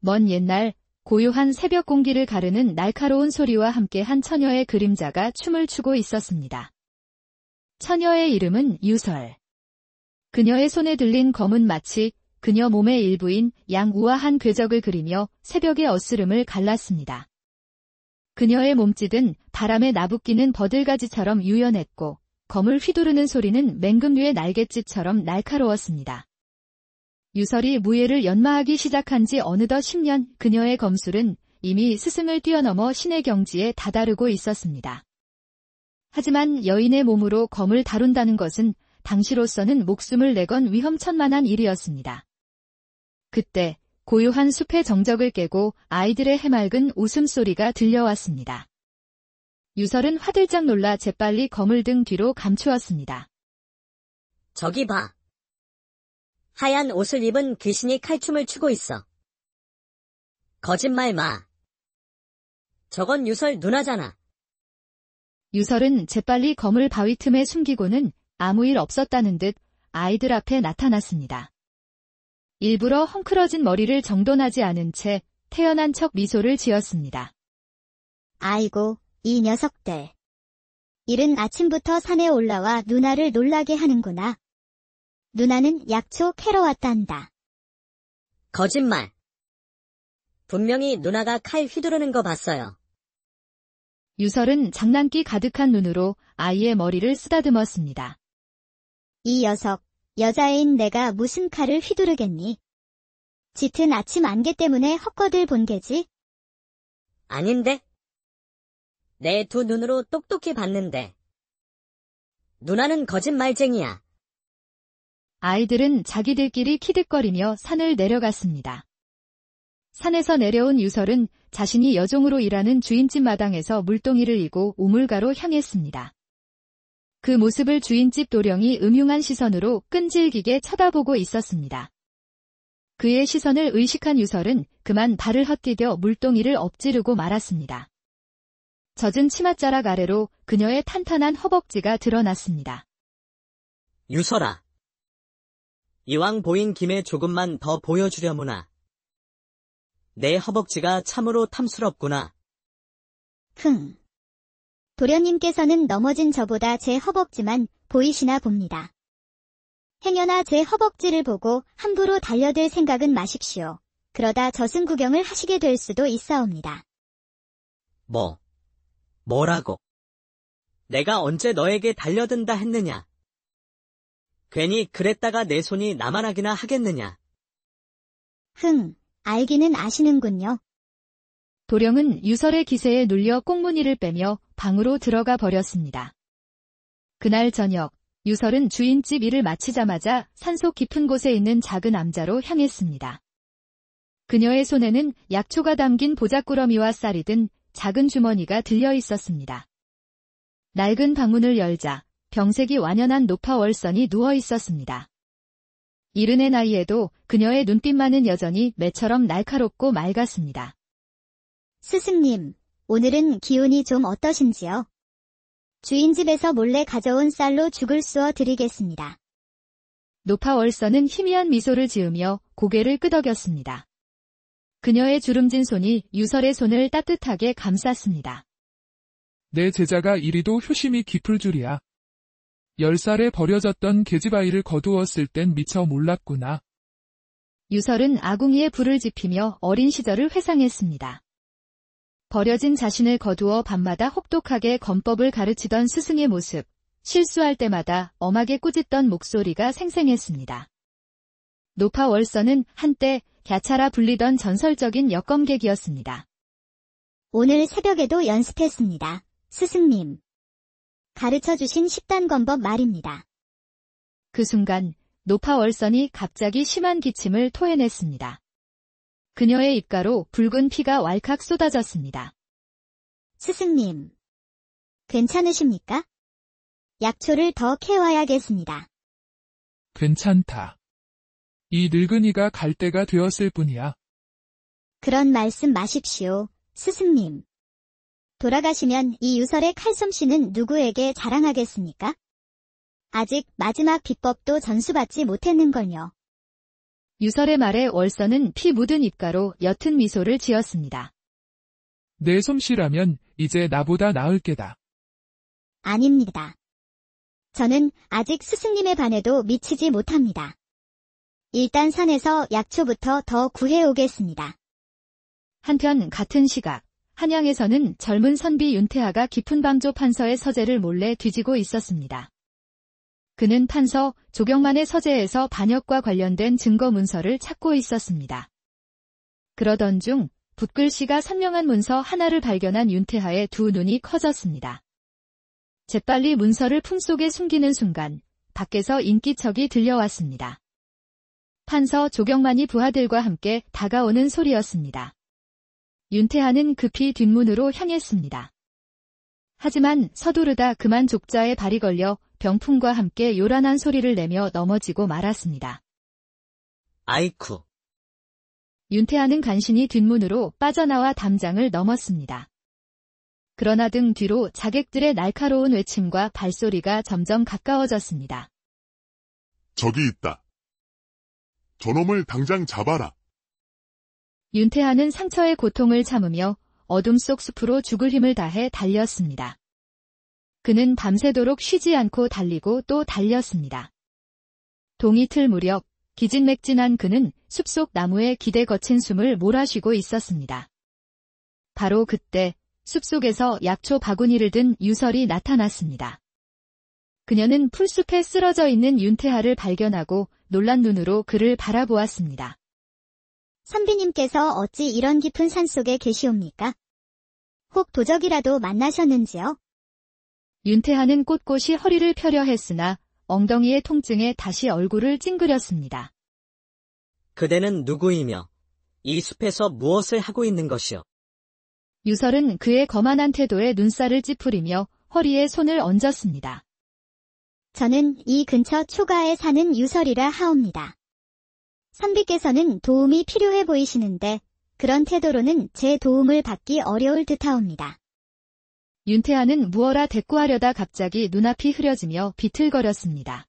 먼 옛날 고요한 새벽 공기를 가르는 날카로운 소리와 함께 한 처녀의 그림자가 춤을 추고 있었습니다. 처녀의 이름은 유설. 그녀의 손에 들린 검은 마치 그녀 몸의 일부인 양우아한 궤적을 그리며 새벽의 어스름을 갈랐습니다. 그녀의 몸짓은 바람에 나부끼는 버들가지처럼 유연했고 검을 휘두르는 소리는 맹금류의 날갯짓처럼 날카로웠습니다. 유설이 무예를 연마하기 시작한 지 어느덧 10년, 그녀의 검술은 이미 스승을 뛰어넘어 신의 경지에 다다르고 있었습니다. 하지만 여인의 몸으로 검을 다룬다는 것은 당시로서는 목숨을 내건 위험천만한 일이었습니다. 그때 고요한 숲의 정적을 깨고 아이들의 해맑은 웃음소리가 들려왔습니다. 유설은 화들짝 놀라 재빨리 검을 등 뒤로 감추었습니다. 저기 봐. 하얀 옷을 입은 귀신이 칼춤을 추고 있어. 거짓말 마. 저건 유설 누나잖아. 유설은 재빨리 검을 바위 틈에 숨기고는 아무 일 없었다는 듯 아이들 앞에 나타났습니다. 일부러 헝클어진 머리를 정돈하지 않은 채 태연한 척 미소를 지었습니다. 아이고, 이 녀석들. 이른 아침부터 산에 올라와 누나를 놀라게 하는구나. 누나는 약초 캐러 왔단다. 거짓말. 분명히 누나가 칼 휘두르는 거 봤어요. 유설은 장난기 가득한 눈으로 아이의 머리를 쓰다듬었습니다. 이 녀석, 여자애인 내가 무슨 칼을 휘두르겠니? 짙은 아침 안개 때문에 헛거들 본 게지? 아닌데? 내 두 눈으로 똑똑히 봤는데. 누나는 거짓말쟁이야. 아이들은 자기들끼리 키득거리며 산을 내려갔습니다. 산에서 내려온 유설은 자신이 여종으로 일하는 주인집 마당에서 물동이를 이고 우물가로 향했습니다. 그 모습을 주인집 도령이 음흉한 시선으로 끈질기게 쳐다보고 있었습니다. 그의 시선을 의식한 유설은 그만 발을 헛디뎌 물동이를 엎지르고 말았습니다. 젖은 치맛자락 아래로 그녀의 탄탄한 허벅지가 드러났습니다. 유설아. 이왕 보인 김에 조금만 더 보여주려무나. 내 허벅지가 참으로 탐스럽구나. 도련님께서는 넘어진 저보다 제 허벅지만 보이시나 봅니다. 행여나 제 허벅지를 보고 함부로 달려들 생각은 마십시오. 그러다 저승 구경을 하시게 될 수도 있사옵니다. 뭐라고? 내가 언제 너에게 달려든다 했느냐? 괜히 그랬다가 내 손이 나만하기나 하겠느냐? 알기는 아시는군요. 도령은 유설의 기세에 눌려 꽁무니를 빼며 방으로 들어가 버렸습니다. 그날 저녁, 유설은 주인집 일을 마치자마자 산속 깊은 곳에 있는 작은 암자로 향했습니다. 그녀의 손에는 약초가 담긴 보자꾸러미와 쌀이 든 작은 주머니가 들려 있었습니다. 낡은 방문을 열자 병색이 완연한 노파월선이 누워 있었습니다. 이른의 나이에도 그녀의 눈빛만은 여전히 매처럼 날카롭고 맑았습니다. 스승님, 오늘은 기운이 좀 어떠신지요? 주인집에서 몰래 가져온 쌀로 죽을 쑤어 드리겠습니다. 노파월선은 희미한 미소를 지으며 고개를 끄덕였습니다. 그녀의 주름진 손이 유설의 손을 따뜻하게 감쌌습니다. 내 제자가 이리도 효심이 깊을 줄이야. 10살에 버려졌던 계집아이를 거두었을 땐 미처 몰랐구나. 유설은 아궁이에 불을 지피며 어린 시절을 회상했습니다. 버려진 자신을 거두어 밤마다 혹독하게 검법을 가르치던 스승의 모습, 실수할 때마다 엄하게 꾸짖던 목소리가 생생했습니다. 노파월선은 한때 갸차라 불리던 전설적인 역검객이었습니다. 오늘 새벽에도 연습했습니다. 스승님. 가르쳐주신 10단 검법 말입니다. 그 순간 노파월선이 갑자기 심한 기침을 토해냈습니다. 그녀의 입가로 붉은 피가 왈칵 쏟아졌습니다. 스승님. 괜찮으십니까? 약초를 더 캐와야겠습니다. 괜찮다. 이 늙은이가 갈 때가 되었을 뿐이야. 그런 말씀 마십시오, 스승님. 돌아가시면 이 유설의 칼솜씨는 누구에게 자랑하겠습니까? 아직 마지막 비법도 전수받지 못했는걸요. 유설의 말에 월서는 피 묻은 입가로 옅은 미소를 지었습니다. 내 솜씨라면 이제 나보다 나을 게다. 아닙니다. 저는 아직 스승님의 반에도 미치지 못합니다. 일단 산에서 약초부터 더 구해오겠습니다. 한편 같은 시각, 한양에서는 젊은 선비 윤태하가 깊은 방조 판서의 서재를 몰래 뒤지고 있었습니다. 그는 판서 조경만의 서재에서 반역과 관련된 증거 문서를 찾고 있었습니다. 그러던 중 붓글씨가 선명한 문서 하나를 발견한 윤태하의 두 눈이 커졌습니다. 재빨리 문서를 품속에 숨기는 순간 밖에서 인기척이 들려왔습니다. 판서 조경만이 부하들과 함께 다가오는 소리였습니다. 윤태하는 급히 뒷문으로 향했습니다. 하지만 서두르다 그만 족자에 발이 걸려 병풍과 함께 요란한 소리를 내며 넘어지고 말았습니다. 아이쿠. 윤태하는 간신히 뒷문으로 빠져나와 담장을 넘었습니다. 그러나 등 뒤로 자객들의 날카로운 외침과 발소리가 점점 가까워졌습니다. 저기 있다. 저놈을 당장 잡아라. 윤태하는 상처의 고통을 참으며 어둠 속 숲으로 죽을 힘을 다해 달렸습니다. 그는 밤새도록 쉬지 않고 달리고 또 달렸습니다. 동이 틀 무렵 기진맥진한 그는 숲속 나무에 기대 거친 숨을 몰아쉬고 있었습니다. 바로 그때 숲속에서 약초 바구니를 든 유설이 나타났습니다. 그녀는 풀숲에 쓰러져 있는 윤태하를 발견하고 놀란 눈으로 그를 바라보았습니다. 선비님께서 어찌 이런 깊은 산속에 계시옵니까? 혹 도적이라도 만나셨는지요? 윤태하는 꼿꼿이 허리를 펴려 했으나 엉덩이의 통증에 다시 얼굴을 찡그렸습니다. 그대는 누구이며 이 숲에서 무엇을 하고 있는 것이오? 유설은 그의 거만한 태도에 눈살을 찌푸리며 허리에 손을 얹었습니다. 저는 이 근처 초가에 사는 유설이라 하옵니다. 선비께서는 도움이 필요해 보이시는데 그런 태도로는 제 도움을 받기 어려울 듯하옵니다. 윤태하는 무어라 대꾸하려다 갑자기 눈앞이 흐려지며 비틀거렸습니다.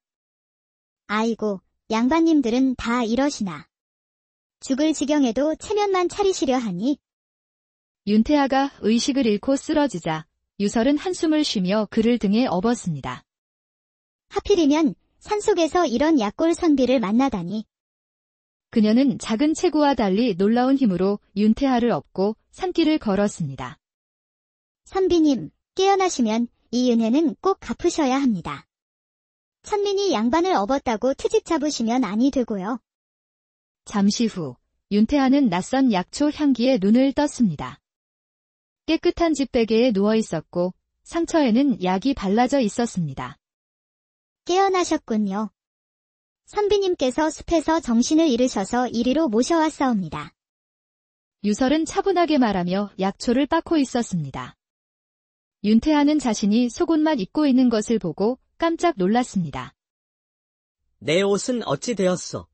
아이고, 양반님들은 다 이러시나. 죽을 지경에도 체면만 차리시려 하니. 윤태하가 의식을 잃고 쓰러지자 유설은 한숨을 쉬며 그를 등에 업었습니다. 하필이면 산속에서 이런 약골 선비를 만나다니. 그녀는 작은 체구와 달리 놀라운 힘으로 윤태하를 업고 산길을 걸었습니다. 선비님, 깨어나시면 이 은혜는 꼭 갚으셔야 합니다. 천민이 양반을 업었다고 트집 잡으시면 아니 되고요. 잠시 후 윤태하는 낯선 약초 향기에 눈을 떴습니다. 깨끗한 집베개에 누워 있었고 상처에는 약이 발라져 있었습니다. 깨어나셨군요. 선비님께서 숲에서 정신을 잃으셔서 이리로 모셔왔사옵니다. 유설은 차분하게 말하며 약초를 빻고 있었습니다. 윤태하는 자신이 속옷만 입고 있는 것을 보고 깜짝 놀랐습니다. 내 옷은 어찌 되었소?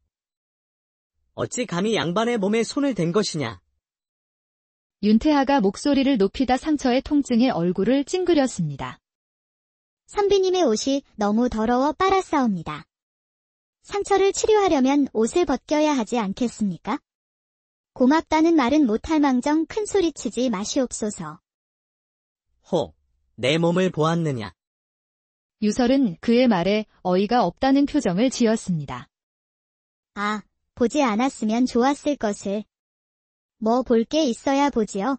어찌 감히 양반의 몸에 손을 댄 것이냐? 윤태하가 목소리를 높이다 상처의 통증에 얼굴을 찡그렸습니다. 선비님의 옷이 너무 더러워 빨았사옵니다. 상처를 치료하려면 옷을 벗겨야 하지 않겠습니까? 고맙다는 말은 못할 망정 큰 소리치지 마시옵소서. 호, 내 몸을 보았느냐? 유설은 그의 말에 어이가 없다는 표정을 지었습니다. 아, 보지 않았으면 좋았을 것을. 뭐 볼 게 있어야 보지요.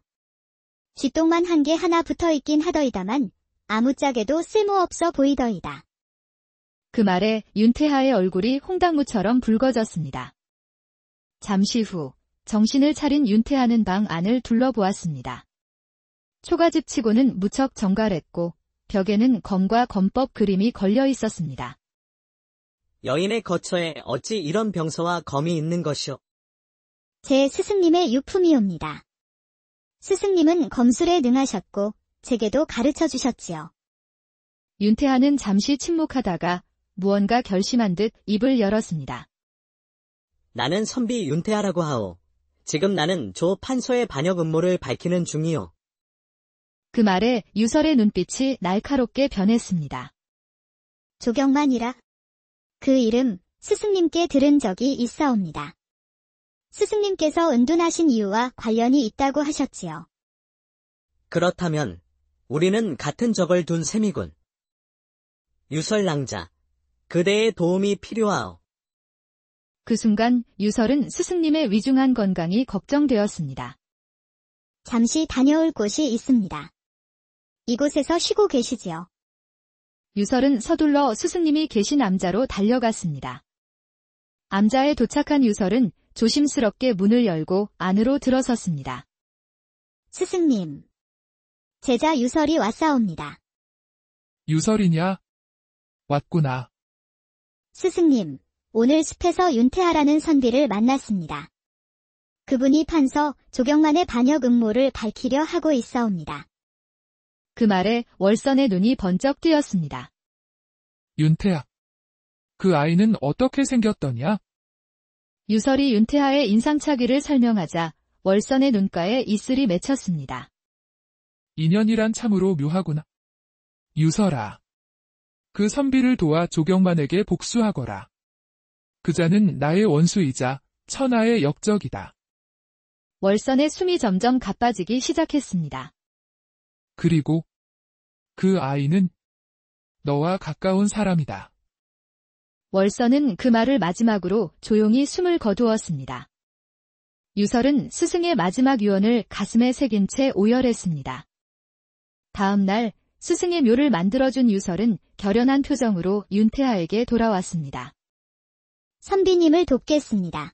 쥐똥만 한 개 하나 붙어있긴 하더이다만 아무짝에도 쓸모없어 보이더이다. 그 말에 윤태하의 얼굴이 홍당무처럼 붉어졌습니다. 잠시 후 정신을 차린 윤태하는 방 안을 둘러보았습니다. 초가집치고는 무척 정갈했고 벽에는 검과 검법 그림이 걸려 있었습니다. 여인의 거처에 어찌 이런 병서와 검이 있는 것이오? 제 스승님의 유품이옵니다. 스승님은 검술에 능하셨고 제게도 가르쳐 주셨지요. 윤태하는 잠시 침묵하다가 무언가 결심한 듯 입을 열었습니다. 나는 선비 윤태하라고 하오. 지금 나는 조 판서의 반역 음모를 밝히는 중이오. 그 말에 유설의 눈빛이 날카롭게 변했습니다. 조경만이라. 그 이름 스승님께 들은 적이 있사옵니다. 스승님께서 은둔하신 이유와 관련이 있다고 하셨지요. 그렇다면 우리는 같은 적을 둔 셈이군. 유설낭자, 그대의 도움이 필요하오. 그 순간 유설은 스승님의 위중한 건강이 걱정되었습니다. 잠시 다녀올 곳이 있습니다. 이곳에서 쉬고 계시지요. 유설은 서둘러 스승님이 계신 암자로 달려갔습니다. 암자에 도착한 유설은 조심스럽게 문을 열고 안으로 들어섰습니다. 스승님. 제자 유설이 왔사옵니다. 유설이냐? 왔구나. 스승님, 오늘 숲에서 윤태하라는 선비를 만났습니다. 그분이 판서 조경만의 반역 음모를 밝히려 하고 있사옵니다. 그 말에 월선의 눈이 번쩍 뜨였습니다. 윤태야. 그 아이는 어떻게 생겼더냐? 유설이 윤태하의 인상착의를 설명하자 월선의 눈가에 이슬이 맺혔습니다. 인연이란 참으로 묘하구나. 유설아. 그 선비를 도와 조경만에게 복수하거라. 그자는 나의 원수이자 천하의 역적이다. 월선의 숨이 점점 가빠지기 시작했습니다. 그리고 그 아이는 너와 가까운 사람이다. 월선은 그 말을 마지막으로 조용히 숨을 거두었습니다. 유설은 스승의 마지막 유언을 가슴에 새긴 채 오열했습니다. 다음 날 스승의 묘를 만들어준 유설은 결연한 표정으로 윤태하에게 돌아왔습니다. 선비님을 돕겠습니다.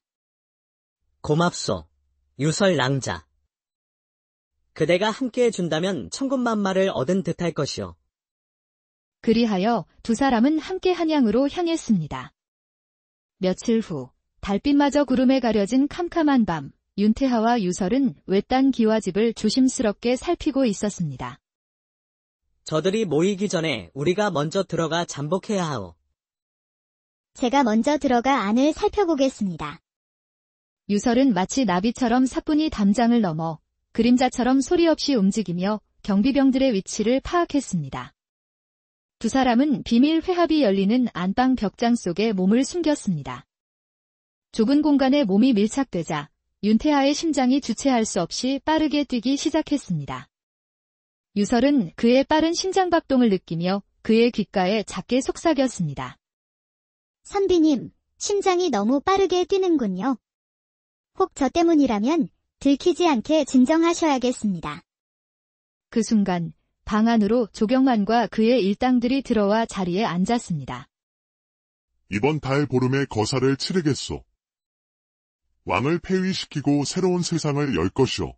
고맙소, 유설낭자. 그대가 함께 해준다면 천군만마를 얻은 듯할 것이오. 그리하여 두 사람은 함께 한양으로 향했습니다. 며칠 후 달빛마저 구름에 가려진 캄캄한 밤, 윤태하와 유설은 외딴 기와집을 조심스럽게 살피고 있었습니다. 저들이 모이기 전에 우리가 먼저 들어가 잠복해야 하오. 제가 먼저 들어가 안을 살펴보겠습니다. 유설은 마치 나비처럼 사뿐히 담장을 넘어 그림자처럼 소리 없이 움직이며 경비병들의 위치를 파악했습니다. 두 사람은 비밀 회합이 열리는 안방 벽장 속에 몸을 숨겼습니다. 좁은 공간에 몸이 밀착되자 윤태하의 심장이 주체할 수 없이 빠르게 뛰기 시작했습니다. 유설은 그의 빠른 심장박동을 느끼며 그의 귓가에 작게 속삭였습니다. 선비님, 심장이 너무 빠르게 뛰는군요. 혹 저 때문이라면 들키지 않게 진정하셔야겠습니다. 그 순간 방 안으로 조경만과 그의 일당들이 들어와 자리에 앉았습니다. 이번 달 보름에 거사를 치르겠소. 왕을 폐위시키고 새로운 세상을 열 것이오.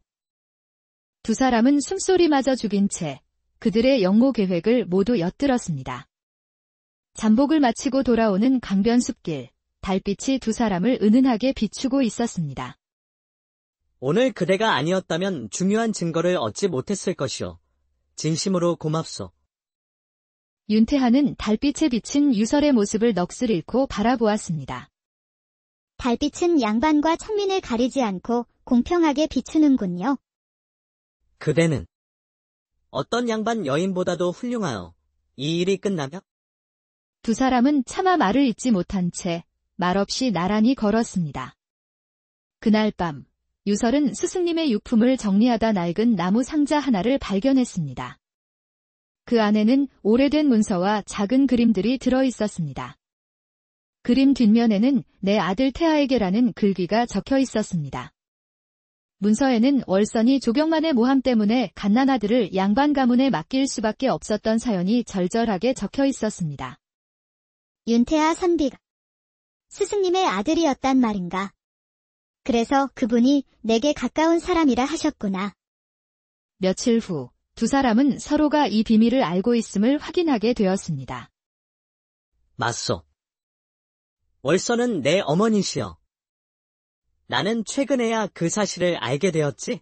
두 사람은 숨소리마저 죽인 채 그들의 영모 계획을 모두 엿들었습니다. 잠복을 마치고 돌아오는 강변숲길, 달빛이 두 사람을 은은하게 비추고 있었습니다. 오늘 그대가 아니었다면 중요한 증거를 얻지 못했을 것이오. 진심으로 고맙소. 윤태하는 달빛에 비친 유설의 모습을 넋을 잃고 바라보았습니다. 달빛은 양반과 천민을 가리지 않고 공평하게 비추는군요. 그대는 어떤 양반 여인보다도 훌륭하오. 이 일이 끝나면? 두 사람은 차마 말을 잇지 못한 채 말없이 나란히 걸었습니다. 그날 밤, 유설은 스승님의 유품을 정리하다 낡은 나무 상자 하나를 발견했습니다. 그 안에는 오래된 문서와 작은 그림들이 들어있었습니다. 그림 뒷면에는 내 아들 태하에게라는 글귀가 적혀 있었습니다. 문서에는 월선이 조경만의 모함 때문에 갓난아들을 양반 가문에 맡길 수밖에 없었던 사연이 절절하게 적혀 있었습니다. 윤태하 선비가 스승님의 아들이었단 말인가? 그래서 그분이 내게 가까운 사람이라 하셨구나. 며칠 후 두 사람은 서로가 이 비밀을 알고 있음을 확인하게 되었습니다. 맞소. 월선은 내 어머니시여. 나는 최근에야 그 사실을 알게 되었지.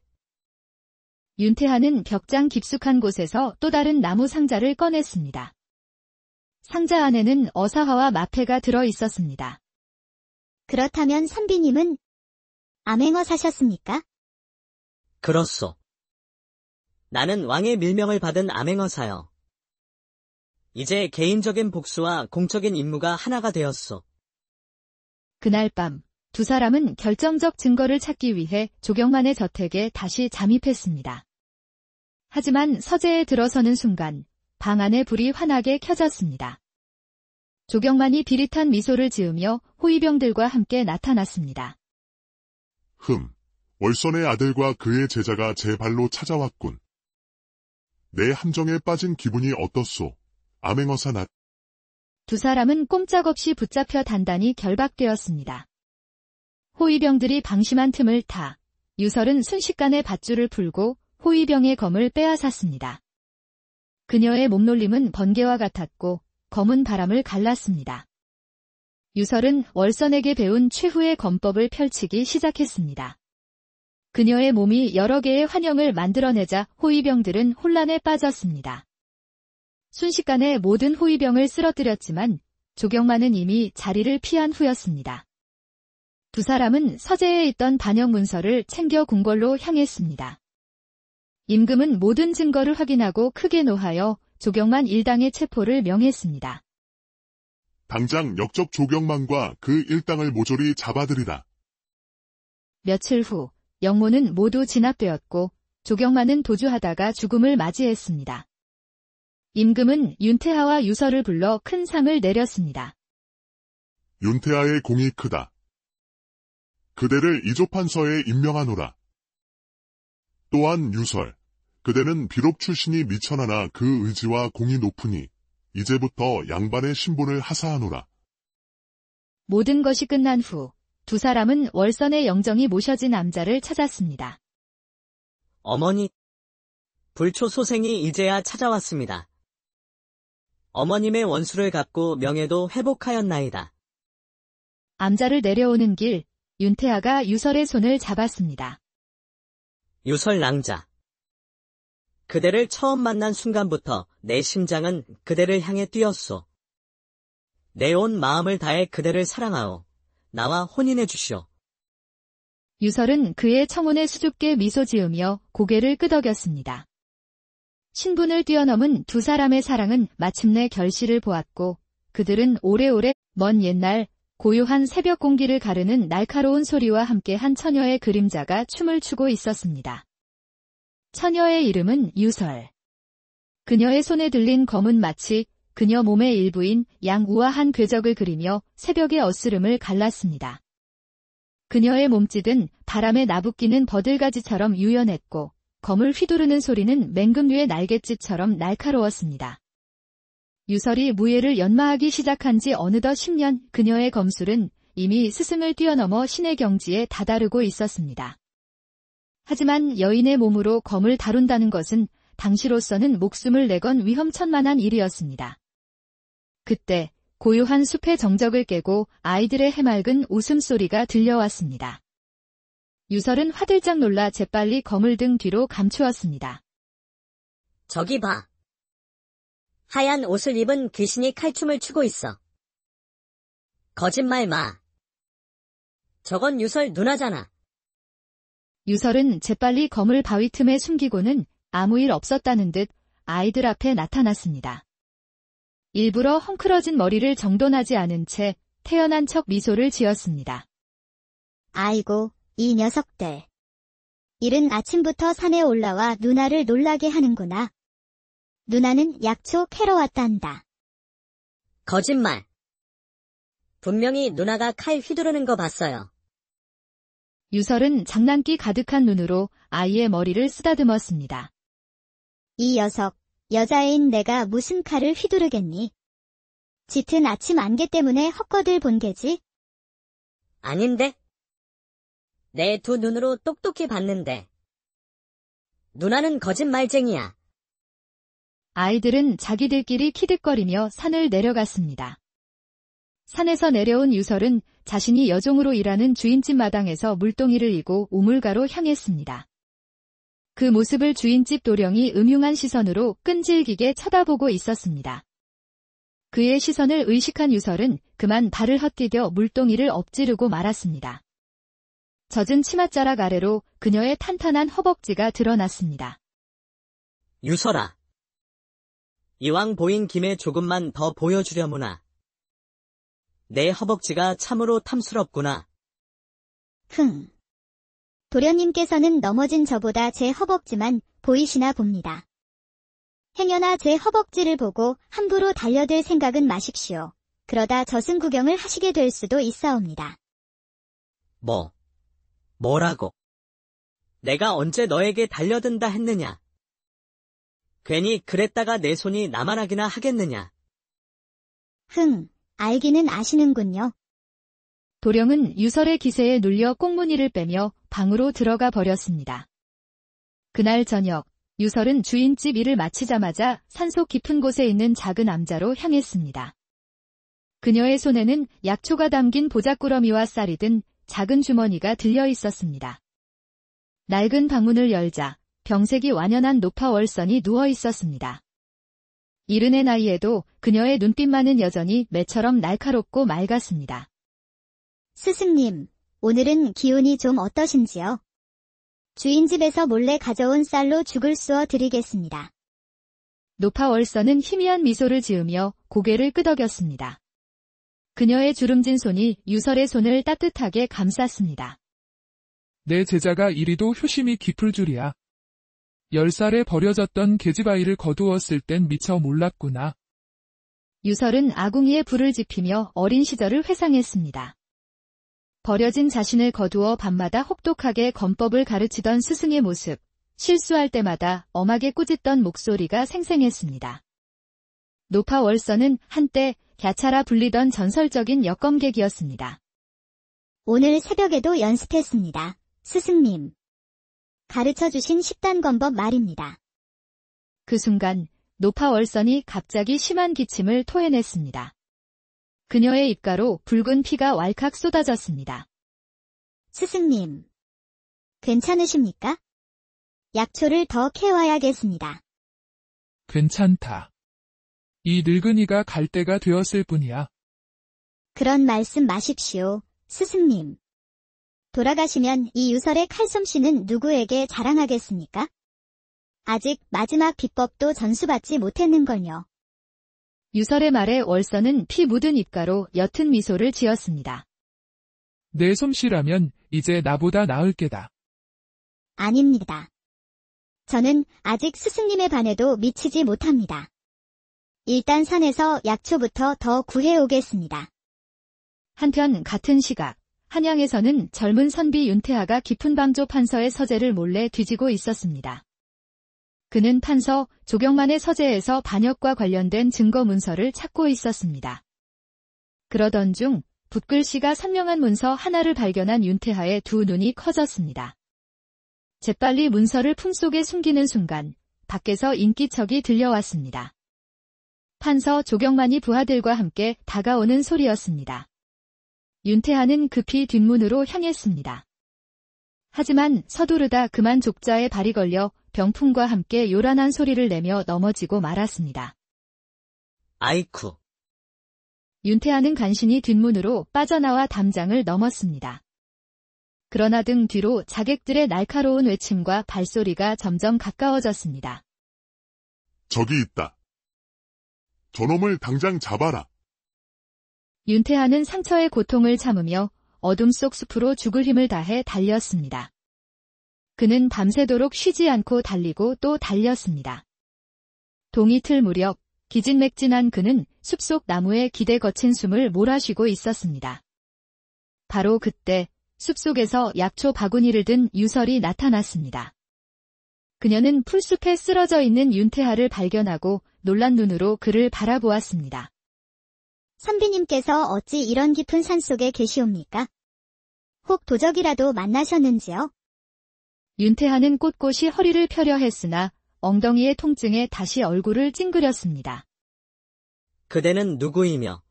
윤태하는 벽장 깊숙한 곳에서 또 다른 나무 상자를 꺼냈습니다. 상자 안에는 어사화와 마패가 들어 있었습니다. 그렇다면 선비님은 암행어 사셨습니까? 그렇소. 나는 왕의 밀명을 받은 암행어사여. 이제 개인적인 복수와 공적인 임무가 하나가 되었소. 그날 밤 두 사람은 결정적 증거를 찾기 위해 조경만의 저택에 다시 잠입했습니다. 하지만 서재에 들어서는 순간 방 안의 불이 환하게 켜졌습니다. 조경만이 비릿한 미소를 지으며 호위병들과 함께 나타났습니다. 월선의 아들과 그의 제자가 제 발로 찾아왔군. 내 함정에 빠진 기분이 어떻소? 암행어사 낫. 두 사람은 꼼짝없이 붙잡혀 단단히 결박되었습니다. 호위병들이 방심한 틈을 타 유설은 순식간에 밧줄을 풀고 호위병의 검을 빼앗았습니다. 그녀의 몸놀림은 번개와 같았고 검은 바람을 갈랐습니다. 유설은 월선에게 배운 최후의 검법을 펼치기 시작했습니다. 그녀의 몸이 여러 개의 환영을 만들어내자 호위병들은 혼란에 빠졌습니다. 순식간에 모든 호위병을 쓰러뜨렸지만 조경만은 이미 자리를 피한 후였습니다. 두 사람은 서재에 있던 반역 문서를 챙겨 궁궐로 향했습니다. 임금은 모든 증거를 확인하고 크게 노하여 조경만 일당의 체포를 명했습니다. 당장 역적 조경만과 그 일당을 모조리 잡아들이라. 며칠 후 영모는 모두 진압되었고 조경만은 도주하다가 죽음을 맞이했습니다. 임금은 윤태하와 유설을 불러 큰 상을 내렸습니다. 윤태하의 공이 크다. 그대를 이조판서에 임명하노라. 또한 유설, 그대는 비록 출신이 미천하나 그 의지와 공이 높으니 이제부터 양반의 신분을 하사하노라. 모든 것이 끝난 후 두 사람은 월선의 영정이 모셔진 남자를 찾았습니다. 어머니, 불초 소생이 이제야 찾아왔습니다. 어머님의 원수를 갚고 명예도 회복하였나이다. 암자를 내려오는 길, 윤태하가 유설의 손을 잡았습니다. 유설 낭자. 그대를 처음 만난 순간부터 내 심장은 그대를 향해 뛰었소. 내 온 마음을 다해 그대를 사랑하오. 나와 혼인해 주시오. 유설은 그의 청혼에 수줍게 미소 지으며 고개를 끄덕였습니다. 신분을 뛰어넘은 두 사람의 사랑은 마침내 결실을 보았고 그들은 오래오래 먼 옛날 고요한 새벽 공기를 가르는 날카로운 소리와 함께한 처녀의 그림자가 춤을 추고 있었습니다. 처녀의 이름은 유설. 그녀의 손에 들린 검은 마치 그녀 몸의 일부인 양우아한 궤적을 그리며 새벽의 어스름을 갈랐습니다. 그녀의 몸짓은 바람에 나부끼는 버들가지처럼 유연했고 검을 휘두르는 소리는 맹금류의 날갯짓처럼 날카로웠습니다. 유설이 무예를 연마하기 시작한 지 어느덧 10년 그녀의 검술은 이미 스승을 뛰어넘어 신의 경지에 다다르고 있었습니다. 하지만 여인의 몸으로 검을 다룬다는 것은 당시로서는 목숨을 내건 위험천만한 일이었습니다. 그때 고요한 숲의 정적을 깨고 아이들의 해맑은 웃음소리가 들려왔습니다. 유설은 화들짝 놀라 재빨리 검을 등 뒤로 감추었습니다. 저기 봐. 하얀 옷을 입은 귀신이 칼춤을 추고 있어. 거짓말 마. 저건 유설 누나잖아. 유설은 재빨리 검을 바위 틈에 숨기고는 아무 일 없었다는 듯 아이들 앞에 나타났습니다. 일부러 헝클어진 머리를 정돈하지 않은 채 태연한 척 미소를 지었습니다. 아이고, 이 녀석들. 이른 아침부터 산에 올라와 누나를 놀라게 하는구나. 누나는 약초 캐러 왔단다. 거짓말. 분명히 누나가 칼 휘두르는 거 봤어요. 유설은 장난기 가득한 눈으로 아이의 머리를 쓰다듬었습니다. 이 녀석, 여자애인 내가 무슨 칼을 휘두르겠니? 짙은 아침 안개 때문에 헛거들 본 게지? 아닌데? 내 두 눈으로 똑똑히 봤는데. 누나는 거짓말쟁이야. 아이들은 자기들끼리 키득거리며 산을 내려갔습니다. 산에서 내려온 유설은 자신이 여종으로 일하는 주인집 마당에서 물동이를 이고 우물가로 향했습니다. 그 모습을 주인집 도령이 음흉한 시선으로 끈질기게 쳐다보고 있었습니다. 그의 시선을 의식한 유설은 그만 발을 헛디뎌 물동이를 엎지르고 말았습니다. 젖은 치맛자락 아래로 그녀의 탄탄한 허벅지가 드러났습니다. 유설아. 이왕 보인 김에 조금만 더 보여주려무나. 내 허벅지가 참으로 탐스럽구나. 도련님께서는 넘어진 저보다 제 허벅지만 보이시나 봅니다. 행여나 제 허벅지를 보고 함부로 달려들 생각은 마십시오. 그러다 저승 구경을 하시게 될 수도 있사옵니다. 뭐라고? 내가 언제 너에게 달려든다 했느냐? 괜히 그랬다가 내 손이 나만하기나 하겠느냐? 알기는 아시는군요. 도령은 유설의 기세에 눌려 꽁무니를 빼며 방으로 들어가 버렸습니다. 그날 저녁, 유설은 주인집 일을 마치자마자 산속 깊은 곳에 있는 작은 암자로 향했습니다. 그녀의 손에는 약초가 담긴 보자꾸러미와 쌀이 든 작은 주머니가 들려 있었습니다. 낡은 방문을 열자 병색이 완연한 노파월선이 누워 있었습니다. 이른의 나이에도 그녀의 눈빛만은 여전히 매처럼 날카롭고 맑았습니다. 스승님, 오늘은 기운이 좀 어떠신지요? 주인 집에서 몰래 가져온 쌀로 죽을 쑤어 드리겠습니다. 노파월선은 희미한 미소를 지으며 고개를 끄덕였습니다. 그녀의 주름진 손이 유설의 손을 따뜻하게 감쌌습니다. 내 제자가 이리도 효심이 깊을 줄이야. 10살에 버려졌던 계집아이를 거두었을 땐 미처 몰랐구나. 유설은 아궁이에 불을 지피며 어린 시절을 회상했습니다. 버려진 자신을 거두어 밤마다 혹독하게 검법을 가르치던 스승의 모습, 실수할 때마다 엄하게 꾸짖던 목소리가 생생했습니다. 노파월선은 한때 갸차라 불리던 전설적인 역검객이었습니다. 오늘 새벽에도 연습했습니다. 스승님. 가르쳐주신 10단 검법 말입니다. 그 순간 노파월선이 갑자기 심한 기침을 토해냈습니다. 그녀의 입가로 붉은 피가 왈칵 쏟아졌습니다. 스승님. 괜찮으십니까? 약초를 더 캐와야겠습니다. 괜찮다. 이 늙은이가 갈 때가 되었을 뿐이야. 그런 말씀 마십시오, 스승님. 돌아가시면 이 유설의 칼솜씨는 누구에게 자랑하겠습니까? 아직 마지막 비법도 전수받지 못했는걸요. 유설의 말에 월선은 피 묻은 입가로 옅은 미소를 지었습니다. 내 솜씨라면 이제 나보다 나을 게다. 아닙니다. 저는 아직 스승님의 반에도 미치지 못합니다. 일단 산에서 약초부터 더 구해오겠습니다. 한편 같은 시각, 한양에서는 젊은 선비 윤태하가 깊은 방조 판서의 서재를 몰래 뒤지고 있었습니다. 그는 판서 조경만의 서재에서 반역과 관련된 증거 문서를 찾고 있었습니다. 그러던 중 붓글씨가 선명한 문서 하나를 발견한 윤태하의 두 눈이 커졌습니다. 재빨리 문서를 품속에 숨기는 순간 밖에서 인기척이 들려왔습니다. 판서 조경만이 부하들과 함께 다가오는 소리였습니다. 윤태하는 급히 뒷문으로 향했습니다. 하지만 서두르다 그만 족자에 발이 걸려 병풍과 함께 요란한 소리를 내며 넘어지고 말았습니다. 아이쿠. 윤태하는 간신히 뒷문으로 빠져나와 담장을 넘었습니다. 그러나 등 뒤로 자객들의 날카로운 외침과 발소리가 점점 가까워졌습니다. 저기 있다. 저놈을 당장 잡아라. 윤태하는 상처의 고통을 참으며 어둠 속 숲으로 죽을 힘을 다해 달렸습니다. 그는 밤새도록 쉬지 않고 달리고 또 달렸습니다. 동이틀 무렵 기진맥진한 그는 숲속 나무에 기대 거친 숨을 몰아쉬고 있었습니다. 바로 그때 숲속에서 약초 바구니를 든 유설이 나타났습니다. 그녀는 풀숲에 쓰러져 있는 윤태하를 발견하고 놀란 눈으로 그를 바라보았습니다. 선비님께서 어찌 이런 깊은 산속에 계시옵니까? 혹 도적이라도 만나셨는지요? 윤태하는 꼿꼿이 허리를 펴려 했으나 엉덩이의 통증에 다시 얼굴을 찡그렸습니다. 그대는 누구이며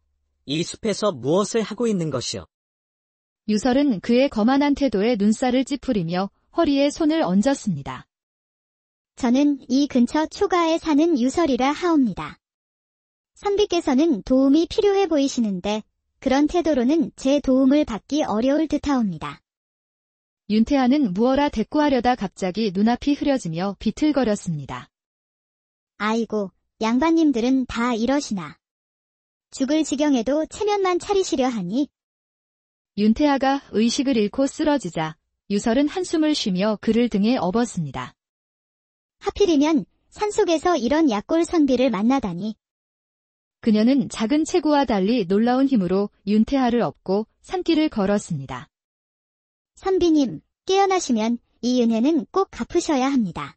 이 숲에서 무엇을 하고 있는 것이오? 유설은 그의 거만한 태도에 눈살을 찌푸리며 허리에 손을 얹었습니다. 저는 이 근처 초가에 사는 유설이라 하옵니다. 선비께서는 도움이 필요해 보이시는데 그런 태도로는 제 도움을 받기 어려울 듯하옵니다. 윤태하는 무어라 대꾸하려다 갑자기 눈앞이 흐려지며 비틀거렸습니다. 아이고, 양반님들은 다 이러시나. 죽을 지경에도 체면만 차리시려 하니. 윤태하가 의식을 잃고 쓰러지자 유설은 한숨을 쉬며 그를 등에 업었습니다. 하필이면 산속에서 이런 약골 선비를 만나다니. 그녀는 작은 체구와 달리 놀라운 힘으로 윤태하를 업고 산길을 걸었습니다. 선비님, 깨어나시면 이 은혜는 꼭 갚으셔야 합니다.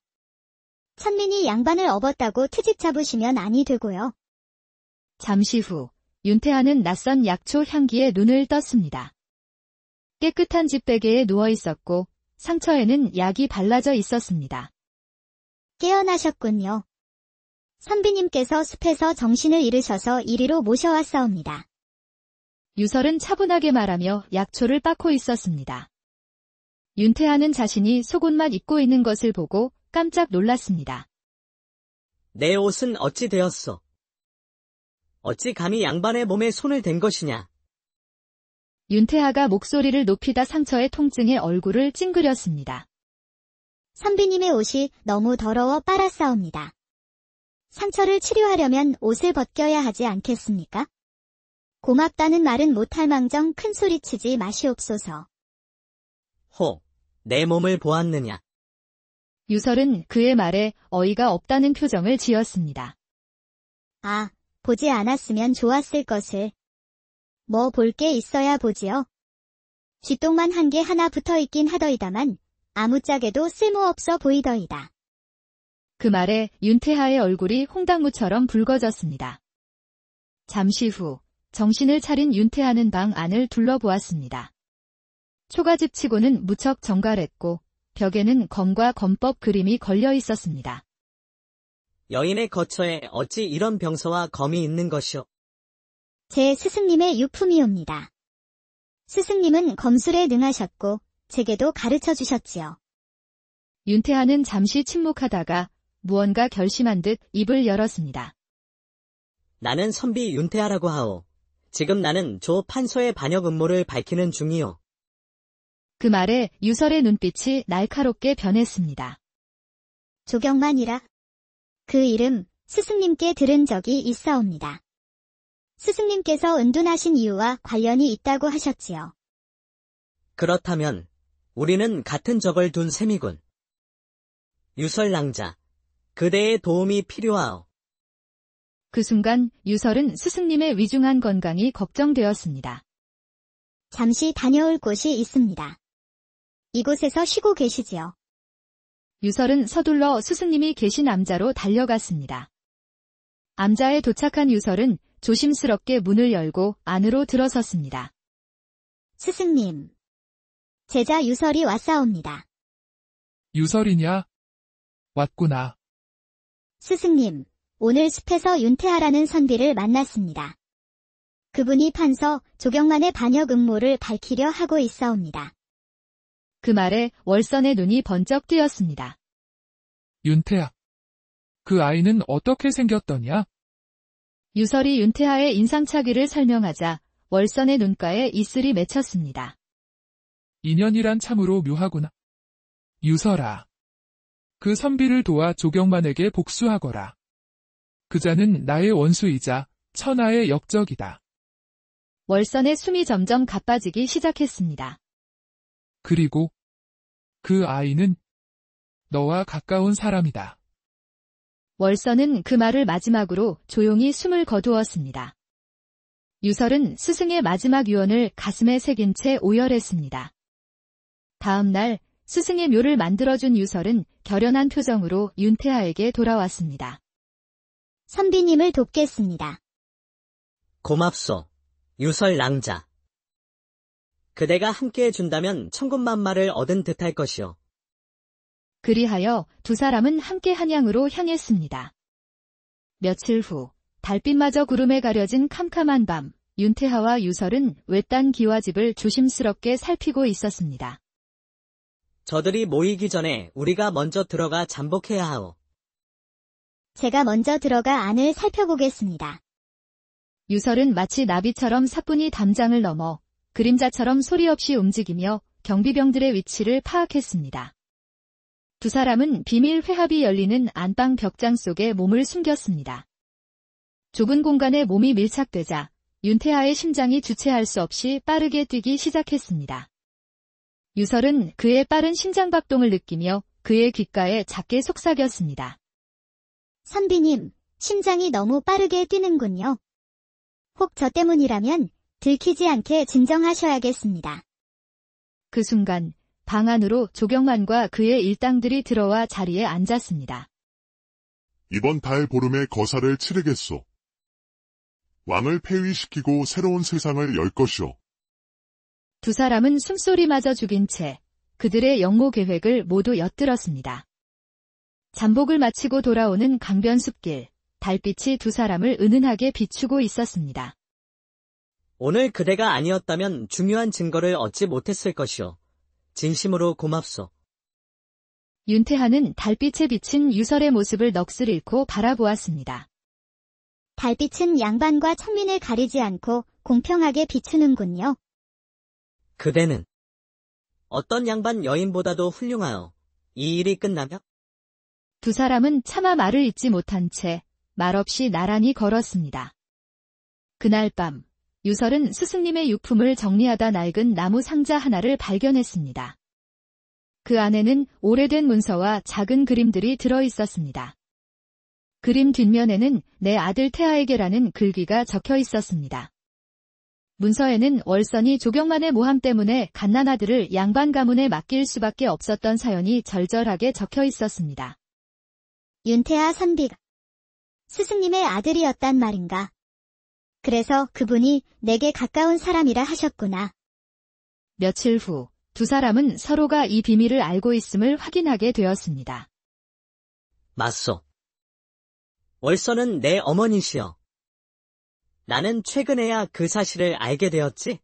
천민이 양반을 업었다고 트집 잡으시면 아니 되고요. 잠시 후 윤태하는 낯선 약초 향기에 눈을 떴습니다. 깨끗한 집베개에 누워 있었고 상처에는 약이 발라져 있었습니다. 깨어나셨군요. 선비님께서 숲에서 정신을 잃으셔서 이리로 모셔왔사옵니다. 유설은 차분하게 말하며 약초를 빻고 있었습니다. 윤태하는 자신이 속옷만 입고 있는 것을 보고 깜짝 놀랐습니다. 내 옷은 어찌 되었소? 어찌 감히 양반의 몸에 손을 댄 것이냐? 윤태하가 목소리를 높이다 상처의 통증에 얼굴을 찡그렸습니다. 선비님의 옷이 너무 더러워 빨았사옵니다. 상처를 치료하려면 옷을 벗겨야 하지 않겠습니까? 고맙다는 말은 못할 망정 큰 소리치지 마시옵소서. 호, 내 몸을 보았느냐? 유설은 그의 말에 어이가 없다는 표정을 지었습니다. 아, 보지 않았으면 좋았을 것을. 뭐 볼 게 있어야 보지요. 쥐똥만 한 개 하나 붙어있긴 하더이다만 아무짝에도 쓸모없어 보이더이다. 그 말에 윤태하의 얼굴이 홍당무처럼 붉어졌습니다. 잠시 후 정신을 차린 윤태하는 방 안을 둘러보았습니다. 초가집치고는 무척 정갈했고 벽에는 검과 검법 그림이 걸려 있었습니다. 여인의 거처에 어찌 이런 병서와 검이 있는 것이오? 제 스승님의 유품이옵니다. 스승님은 검술에 능하셨고 제게도 가르쳐 주셨지요. 윤태하는 잠시 침묵하다가 무언가 결심한 듯 입을 열었습니다. 나는 선비 윤태하라고 하오. 지금 나는 조 판서의 반역 음모를 밝히는 중이오. 그 말에 유설의 눈빛이 날카롭게 변했습니다. 조경만이라. 그 이름 스승님께 들은 적이 있사옵니다. 스승님께서 은둔하신 이유와 관련이 있다고 하셨지요. 그렇다면 우리는 같은 적을 둔 셈이군. 유설낭자, 그대의 도움이 필요하오. 그 순간 유설은 스승님의 위중한 건강이 걱정되었습니다. 잠시 다녀올 곳이 있습니다. 이곳에서 쉬고 계시지요. 유설은 서둘러 스승님이 계신 암자로 달려갔습니다. 암자에 도착한 유설은 조심스럽게 문을 열고 안으로 들어섰습니다. 스승님. 제자 유설이 왔사옵니다. 유설이냐? 왔구나. 스승님, 오늘 숲에서 윤태하라는 선비를 만났습니다. 그분이 판서 조경만의 반역 음모를 밝히려 하고 있사옵니다. 그 말에 월선의 눈이 번쩍 뜨였습니다. 윤태야. 그 아이는 어떻게 생겼더냐? 유설이 윤태하의 인상차기를 설명하자 월선의 눈가에 이슬이 맺혔습니다. 인연이란 참으로 묘하구나. 유설아. 그 선비를 도와 조경만에게 복수하거라. 그자는 나의 원수이자 천하의 역적이다. 월선의 숨이 점점 가빠지기 시작했습니다. 그리고 그 아이는 너와 가까운 사람이다. 월선은 그 말을 마지막으로 조용히 숨을 거두었습니다. 유설은 스승의 마지막 유언을 가슴에 새긴 채 오열했습니다. 다음 날 스승의 묘를 만들어준 유설은 결연한 표정으로 윤태하에게 돌아왔습니다. 선비님을 돕겠습니다. 고맙소, 유설낭자. 그대가 함께 해준다면 천군만마를 얻은 듯할 것이오. 그리하여 두 사람은 함께 한양으로 향했습니다. 며칠 후 달빛마저 구름에 가려진 캄캄한 밤, 윤태하와 유설은 외딴 기와집을 조심스럽게 살피고 있었습니다. 저들이 모이기 전에 우리가 먼저 들어가 잠복해야 하오. 제가 먼저 들어가 안을 살펴보겠습니다. 유설은 마치 나비처럼 사뿐히 담장을 넘어 그림자처럼 소리 없이 움직이며 경비병들의 위치를 파악했습니다. 두 사람은 비밀 회합이 열리는 안방 벽장 속에 몸을 숨겼습니다. 좁은 공간에 몸이 밀착되자 윤태하의 심장이 주체할 수 없이 빠르게 뛰기 시작했습니다. 유설은 그의 빠른 심장박동을 느끼며 그의 귓가에 작게 속삭였습니다. 선비님, 심장이 너무 빠르게 뛰는군요. 혹 저 때문이라면 들키지 않게 진정하셔야겠습니다. 그 순간 방 안으로 조경만과 그의 일당들이 들어와 자리에 앉았습니다. 이번 달 보름에 거사를 치르겠소. 왕을 폐위시키고 새로운 세상을 열 것이오. 두 사람은 숨소리마저 죽인 채 그들의 영모 계획을 모두 엿들었습니다. 잠복을 마치고 돌아오는 강변숲길, 달빛이 두 사람을 은은하게 비추고 있었습니다. 오늘 그대가 아니었다면 중요한 증거를 얻지 못했을 것이오. 진심으로 고맙소. 윤태하는 달빛에 비친 유설의 모습을 넋을 잃고 바라보았습니다. 달빛은 양반과 천민을 가리지 않고 공평하게 비추는군요. 그대는 어떤 양반 여인보다도 훌륭하오. 이 일이 끝나면? 두 사람은 차마 말을 잇지 못한 채 말없이 나란히 걸었습니다. 그날 밤, 유설은 스승님의 유품을 정리하다 낡은 나무 상자 하나를 발견했습니다. 그 안에는 오래된 문서와 작은 그림들이 들어 있었습니다. 그림 뒷면에는 내 아들 태하에게라는 글귀가 적혀 있었습니다. 문서에는 월선이 조경만의 모함 때문에 갓난 아들을 양반 가문에 맡길 수밖에 없었던 사연이 절절하게 적혀 있었습니다. 윤태하 선비가 스승님의 아들이었단 말인가? 그래서 그분이 내게 가까운 사람이라 하셨구나. 며칠 후, 두 사람은 서로가 이 비밀을 알고 있음을 확인하게 되었습니다. 맞소. 월선은 내 어머니시여. 나는 최근에야 그 사실을 알게 되었지.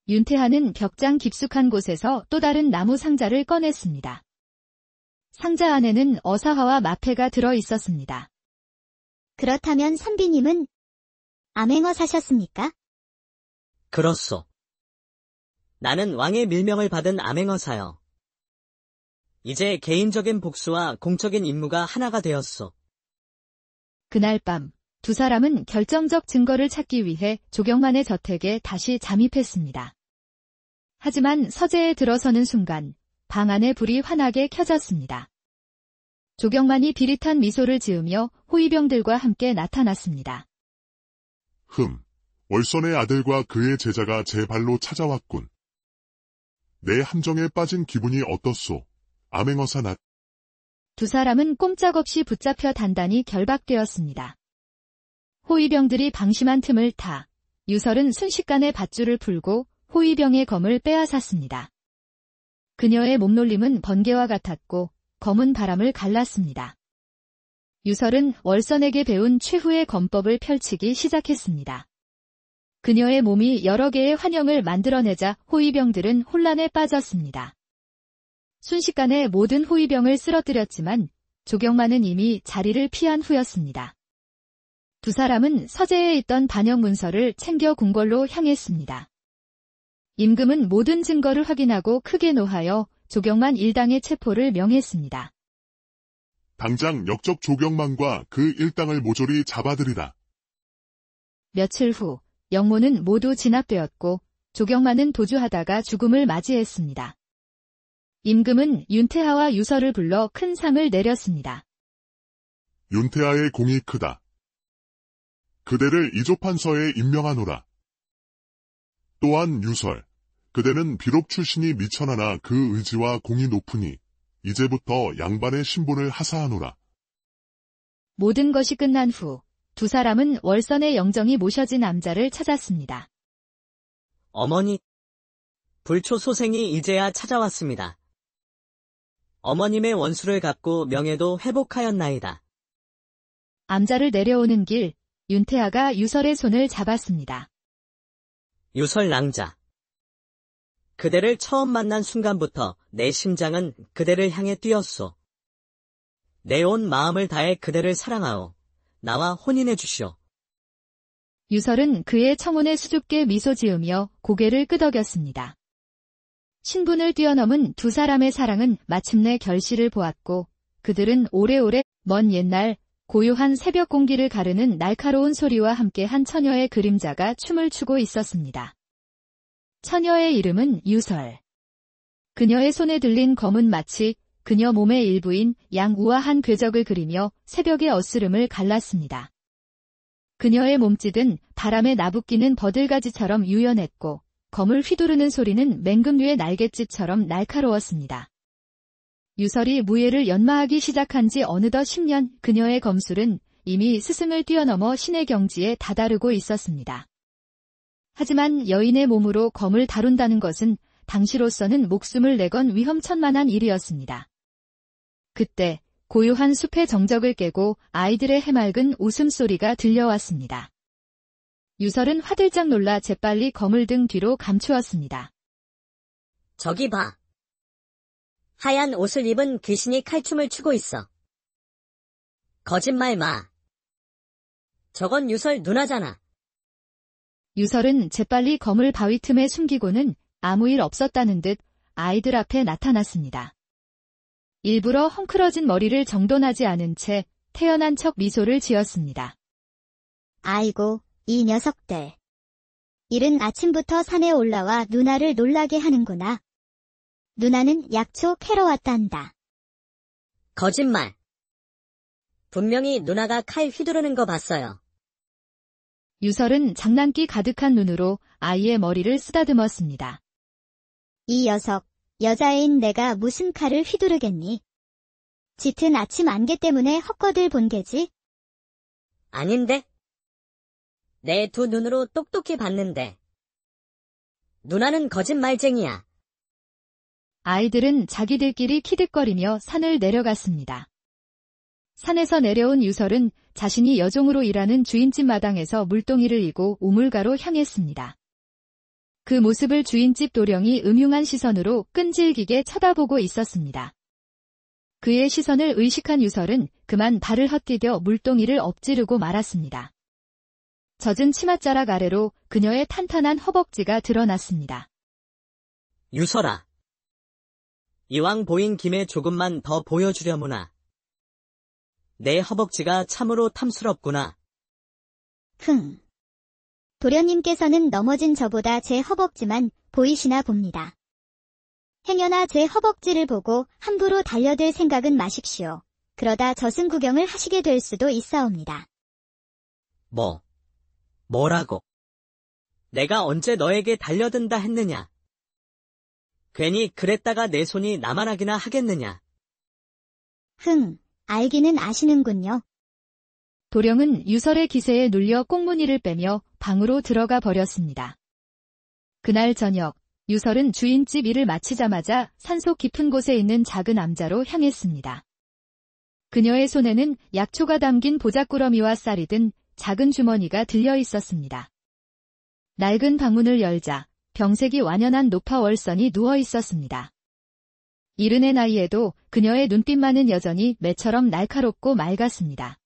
윤태하는 벽장 깊숙한 곳에서 또 다른 나무 상자를 꺼냈습니다. 상자 안에는 어사화와 마패가 들어 있었습니다. 그렇다면 선비님은 암행어 사셨습니까? 그렇소. 나는 왕의 밀명을 받은 암행어사여. 이제 개인적인 복수와 공적인 임무가 하나가 되었소. 그날 밤, 두 사람은 결정적 증거를 찾기 위해 조경만의 저택에 다시 잠입했습니다. 하지만 서재에 들어서는 순간 방 안의 불이 환하게 켜졌습니다. 조경만이 비릿한 미소를 지으며 호위병들과 함께 나타났습니다. 월선의 아들과 그의 제자가 제 발로 찾아왔군. 내 함정에 빠진 기분이 어떻소? 암행어사 낫. 두 사람은 꼼짝없이 붙잡혀 단단히 결박되었습니다. 호위병들이 방심한 틈을 타 유설은 순식간에 밧줄을 풀고 호위병의 검을 빼앗았습니다. 그녀의 몸놀림은 번개와 같았고 검은 바람을 갈랐습니다. 유설은 월선에게 배운 최후의 검법을 펼치기 시작했습니다. 그녀의 몸이 여러 개의 환영을 만들어내자 호위병들은 혼란에 빠졌습니다. 순식간에 모든 호위병을 쓰러뜨렸지만 조경만은 이미 자리를 피한 후였습니다. 두 사람은 서재에 있던 반영 문서를 챙겨 궁궐로 향했습니다. 임금은 모든 증거를 확인하고 크게 노하여 조경만 일당의 체포를 명했습니다. 당장 역적 조경만과 그 일당을 모조리 잡아들이라. 며칠 후 영모는 모두 진압되었고 조경만은 도주하다가 죽음을 맞이했습니다. 임금은 윤태하와 유설을 불러 큰 상을 내렸습니다. 윤태하의 공이 크다. 그대를 이조판서에 임명하노라. 또한 유설, 그대는 비록 출신이 미천하나 그 의지와 공이 높으니 이제부터 양반의 신분을 하사하노라. 모든 것이 끝난 후 두 사람은 월선의 영정이 모셔진 남자를 찾았습니다. 어머니, 불초 소생이 이제야 찾아왔습니다. 어머님의 원수를 갚고 명예도 회복하였나이다. 암자를 내려오는 길, 윤태하가 유설의 손을 잡았습니다. 유설 낭자. 그대를 처음 만난 순간부터 내 심장은 그대를 향해 뛰었소. 내 온 마음을 다해 그대를 사랑하오. 나와 혼인해 주시오. 유설은 그의 청혼에 수줍게 미소 지으며 고개를 끄덕였습니다. 신분을 뛰어넘은 두 사람의 사랑은 마침내 결실을 보았고 그들은 오래오래 먼 옛날 고요한 새벽 공기를 가르는 날카로운 소리와 함께한 처녀의 그림자가 춤을 추고 있었습니다. 처녀의 이름은 유설. 그녀의 손에 들린 검은 마치 그녀 몸의 일부인 양우아한 궤적을 그리며 새벽의 어스름을 갈랐습니다. 그녀의 몸짓은 바람에 나부끼는 버들가지처럼 유연했고 검을 휘두르는 소리는 맹금류의 날갯짓처럼 날카로웠습니다. 유설이 무예를 연마하기 시작한 지 어느덧 10년, 그녀의 검술은 이미 스승을 뛰어넘어 신의 경지에 다다르고 있었습니다. 하지만 여인의 몸으로 검을 다룬다는 것은 당시로서는 목숨을 내건 위험천만한 일이었습니다. 그때 고요한 숲의 정적을 깨고 아이들의 해맑은 웃음소리가 들려왔습니다. 유설은 화들짝 놀라 재빨리 검을 등 뒤로 감추었습니다. 저기 봐. 하얀 옷을 입은 귀신이 칼춤을 추고 있어. 거짓말 마. 저건 유설 누나잖아. 유설은 재빨리 검을 바위 틈에 숨기고는 아무 일 없었다는 듯 아이들 앞에 나타났습니다. 일부러 헝클어진 머리를 정돈하지 않은 채 태연한 척 미소를 지었습니다. 아이고, 이 녀석들. 이른 아침부터 산에 올라와 누나를 놀라게 하는구나. 누나는 약초 캐러 왔단다. 거짓말. 분명히 누나가 칼 휘두르는 거 봤어요. 유설은 장난기 가득한 눈으로 아이의 머리를 쓰다듬었습니다. 이 녀석, 여자애인 내가 무슨 칼을 휘두르겠니? 짙은 아침 안개 때문에 헛거들 본 게지? 아닌데? 내 두 눈으로 똑똑히 봤는데. 누나는 거짓말쟁이야. 아이들은 자기들끼리 키득거리며 산을 내려갔습니다. 산에서 내려온 유설은 자신이 여종으로 일하는 주인집 마당에서 물동이를 이고 우물가로 향했습니다. 그 모습을 주인집 도령이 음흉한 시선으로 끈질기게 쳐다보고 있었습니다. 그의 시선을 의식한 유설은 그만 발을 헛디뎌 물동이를 엎지르고 말았습니다. 젖은 치맛자락 아래로 그녀의 탄탄한 허벅지가 드러났습니다. 유설아. 이왕 보인 김에 조금만 더 보여주려무나. 내 허벅지가 참으로 탐스럽구나. 흥. 도련님께서는 넘어진 저보다 제 허벅지만 보이시나 봅니다. 행여나 제 허벅지를 보고 함부로 달려들 생각은 마십시오. 그러다 저승 구경을 하시게 될 수도 있사옵니다. 뭐라고? 내가 언제 너에게 달려든다 했느냐? 괜히 그랬다가 내 손이 나만하기나 하겠느냐? 흥, 알기는 아시는군요. 도령은 유설의 기세에 눌려 꽁무니를 빼며 방으로 들어가 버렸습니다. 그날 저녁, 유설은 주인집 일을 마치자마자 산속 깊은 곳에 있는 작은 암자로 향했습니다. 그녀의 손에는 약초가 담긴 보자꾸러미와 쌀이 든 작은 주머니가 들려 있었습니다. 낡은 방문을 열자 병색이 완연한 노파월선이 누워 있었습니다. 이른의 나이에도 그녀의 눈빛만은 여전히 매처럼 날카롭고 맑았습니다.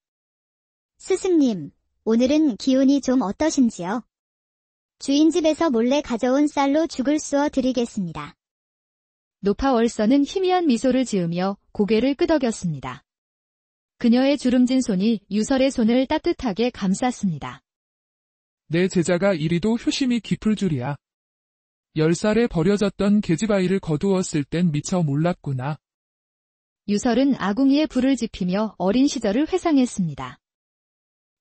스승님, 오늘은 기운이 좀 어떠신지요? 주인집에서 몰래 가져온 쌀로 죽을 쑤어 드리겠습니다. 노파월선은 희미한 미소를 지으며 고개를 끄덕였습니다. 그녀의 주름진 손이 유설의 손을 따뜻하게 감쌌습니다. 내 제자가 이리도 효심이 깊을 줄이야. 10살에 버려졌던 계집아이를 거두었을 땐 미처 몰랐구나. 유설은 아궁이에 불을 지피며 어린 시절을 회상했습니다.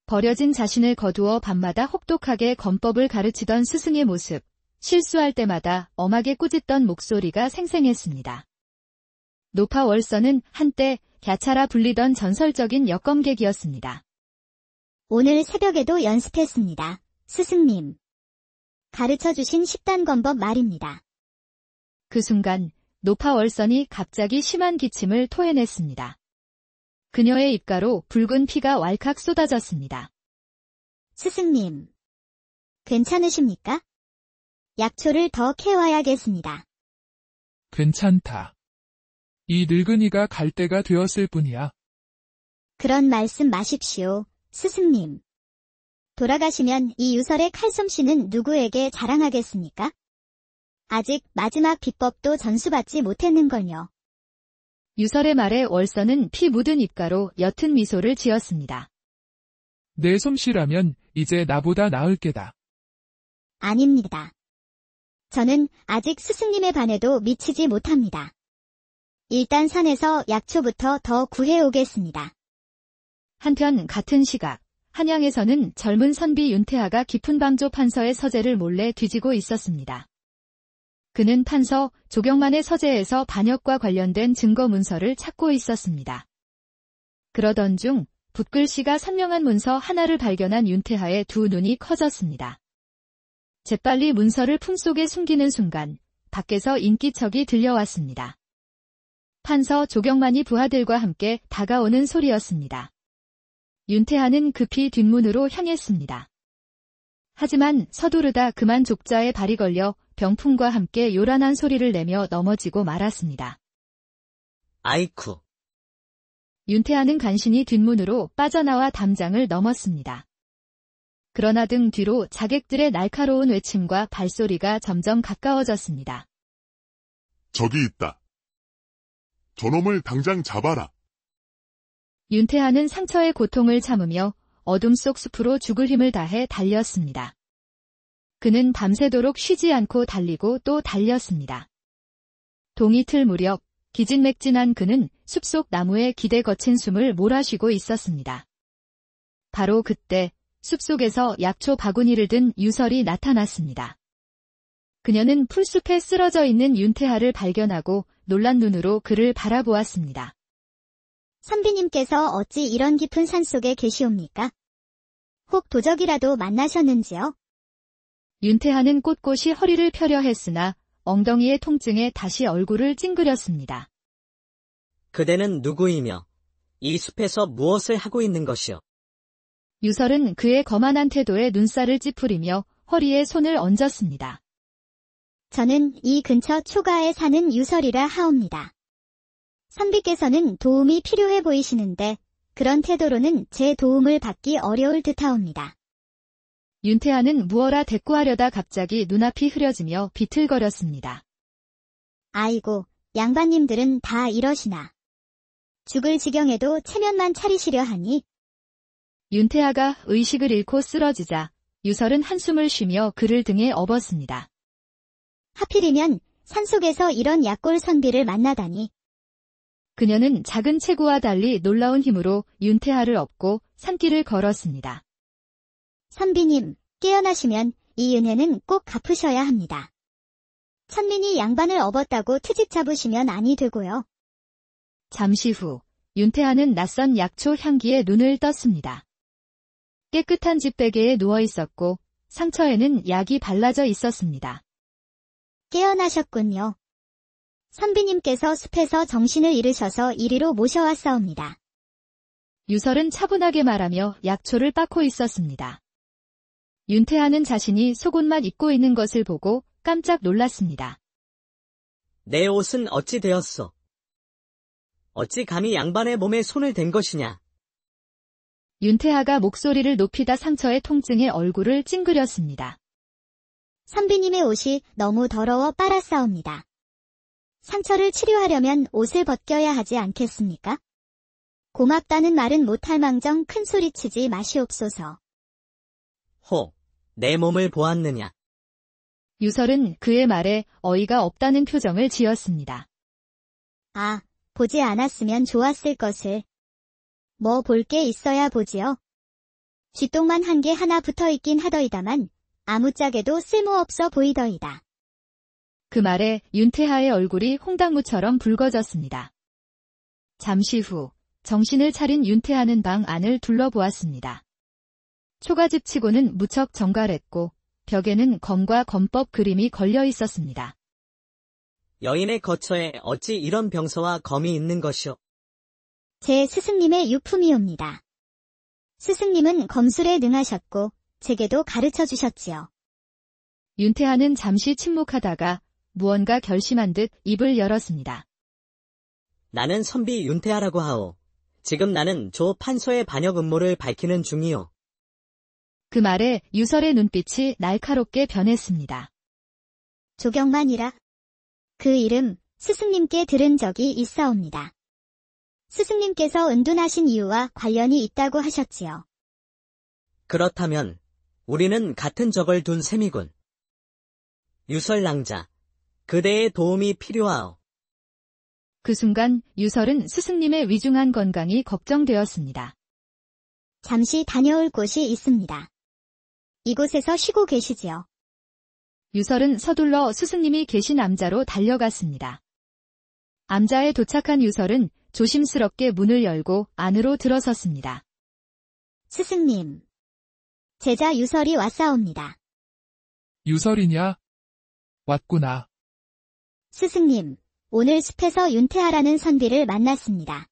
버려진 자신을 거두어 밤마다 혹독하게 검법을 가르치던 스승의 모습, 실수할 때마다 엄하게 꾸짖던 목소리가 생생했습니다. 노파월선은 한때 갸차라 불리던 전설적인 역검객이었습니다. 오늘 새벽에도 연습했습니다. 스승님. 가르쳐주신 10단 검법 말입니다. 그 순간 노파월선이 갑자기 심한 기침을 토해냈습니다. 그녀의 입가로 붉은 피가 왈칵 쏟아졌습니다. 스승님. 괜찮으십니까? 약초를 더 캐와야겠습니다. 괜찮다. 이 늙은이가 갈 때가 되었을 뿐이야. 그런 말씀 마십시오, 스승님. 돌아가시면 이 유설의 칼솜씨는 누구에게 자랑하겠습니까? 아직 마지막 비법도 전수받지 못했는걸요. 유설의 말에 월서는 피 묻은 입가로 옅은 미소를 지었습니다. 내 솜씨라면 이제 나보다 나을 게다. 아닙니다. 저는 아직 스승님의 반에도 미치지 못합니다. 일단 산에서 약초부터 더 구해오겠습니다. 한편 같은 시각, 한양에서는 젊은 선비 윤태하가 깊은 방조 판서의 서재를 몰래 뒤지고 있었습니다. 그는 판서 조경만의 서재에서 반역과 관련된 증거 문서를 찾고 있었습니다. 그러던 중 붓글씨가 선명한 문서 하나를 발견한 윤태하의 두 눈이 커졌습니다. 재빨리 문서를 품속에 숨기는 순간 밖에서 인기척이 들려왔습니다. 판서 조경만이 부하들과 함께 다가오는 소리였습니다. 윤태하는 급히 뒷문으로 향했습니다. 하지만 서두르다 그만 족자에 발이 걸려 병풍과 함께 요란한 소리를 내며 넘어지고 말았습니다. 아이쿠. 윤태하는 간신히 뒷문으로 빠져나와 담장을 넘었습니다. 그러나 등 뒤로 자객들의 날카로운 외침과 발소리가 점점 가까워졌습니다. 저기 있다. 저놈을 당장 잡아라. 윤태하는 상처의 고통을 참으며 어둠 속 숲으로 죽을 힘을 다해 달렸습니다. 그는 밤새도록 쉬지 않고 달리고 또 달렸습니다. 동이틀 무렵 기진맥진한 그는 숲속 나무에 기대 거친 숨을 몰아쉬고 있었습니다. 바로 그때 숲속에서 약초 바구니를 든 유설이 나타났습니다. 그녀는 풀숲에 쓰러져 있는 윤태하를 발견하고 놀란 눈으로 그를 바라보았습니다. 선비님께서 어찌 이런 깊은 산속에 계시옵니까? 혹 도적이라도 만나셨는지요? 윤태하는 꼿꼿이 허리를 펴려 했으나 엉덩이의 통증에 다시 얼굴을 찡그렸습니다. 그대는 누구이며 이 숲에서 무엇을 하고 있는 것이오? 유설은 그의 거만한 태도에 눈살을 찌푸리며 허리에 손을 얹었습니다. 저는 이 근처 초가에 사는 유설이라 하옵니다. 선비께서는 도움이 필요해 보이시는데 그런 태도로는 제 도움을 받기 어려울 듯하옵니다. 윤태하는 무어라 대꾸하려다 갑자기 눈앞이 흐려지며 비틀거렸습니다. 아이고, 양반님들은 다 이러시나. 죽을 지경에도 체면만 차리시려 하니. 윤태하가 의식을 잃고 쓰러지자 유설은 한숨을 쉬며 그를 등에 업었습니다. 하필이면 산속에서 이런 약골 선비를 만나다니. 그녀는 작은 체구와 달리 놀라운 힘으로 윤태하를 업고 산길을 걸었습니다. 선비님, 깨어나시면 이 은혜는 꼭 갚으셔야 합니다. 천민이 양반을 업었다고 트집 잡으시면 아니 되고요. 잠시 후 윤태하는 낯선 약초 향기에 눈을 떴습니다. 깨끗한 집베개에 누워 있었고 상처에는 약이 발라져 있었습니다. 깨어나셨군요. 선비님께서 숲에서 정신을 잃으셔서 이리로 모셔왔사옵니다. 유설은 차분하게 말하며 약초를 빻고 있었습니다. 윤태하는 자신이 속옷만 입고 있는 것을 보고 깜짝 놀랐습니다. 내 옷은 어찌 되었소? 어찌 감히 양반의 몸에 손을 댄 것이냐? 윤태하가 목소리를 높이다 상처의 통증에 얼굴을 찡그렸습니다. 선비님의 옷이 너무 더러워 빨았사옵니다. 상처를 치료하려면 옷을 벗겨야 하지 않겠습니까? 고맙다는 말은 못할 망정 큰 소리치지 마시옵소서. 호, 내 몸을 보았느냐? 유설은 그의 말에 어이가 없다는 표정을 지었습니다. 아, 보지 않았으면 좋았을 것을. 뭐 볼 게 있어야 보지요. 쥐똥만 한 개 하나 붙어있긴 하더이다만 아무짝에도 쓸모없어 보이더이다. 그 말에 윤태하의 얼굴이 홍당무처럼 붉어졌습니다. 잠시 후 정신을 차린 윤태하는 방 안을 둘러보았습니다. 초가집치고는 무척 정갈했고 벽에는 검과 검법 그림이 걸려 있었습니다. 여인의 거처에 어찌 이런 병서와 검이 있는 것이오? 제 스승님의 유품이옵니다. 스승님은 검술에 능하셨고 제게도 가르쳐 주셨지요. 윤태하는 잠시 침묵하다가 무언가 결심한 듯 입을 열었습니다. 나는 선비 윤태하라고 하오. 지금 나는 조 판서의 반역 음모를 밝히는 중이오. 그 말에 유설의 눈빛이 날카롭게 변했습니다. 조경만이라. 그 이름 스승님께 들은 적이 있사옵니다. 스승님께서 은둔하신 이유와 관련이 있다고 하셨지요. 그렇다면 우리는 같은 적을 둔 셈이군. 유설낭자, 그대의 도움이 필요하오. 그 순간 유설은 스승님의 위중한 건강이 걱정되었습니다. 잠시 다녀올 곳이 있습니다. 이곳에서 쉬고 계시지요. 유설은 서둘러 스승님이 계신 암자로 달려갔습니다. 암자에 도착한 유설은 조심스럽게 문을 열고 안으로 들어섰습니다. 스승님. 제자 유설이 왔사옵니다. 유설이냐? 왔구나. 스승님, 오늘 숲에서 윤태하라는 선비를 만났습니다.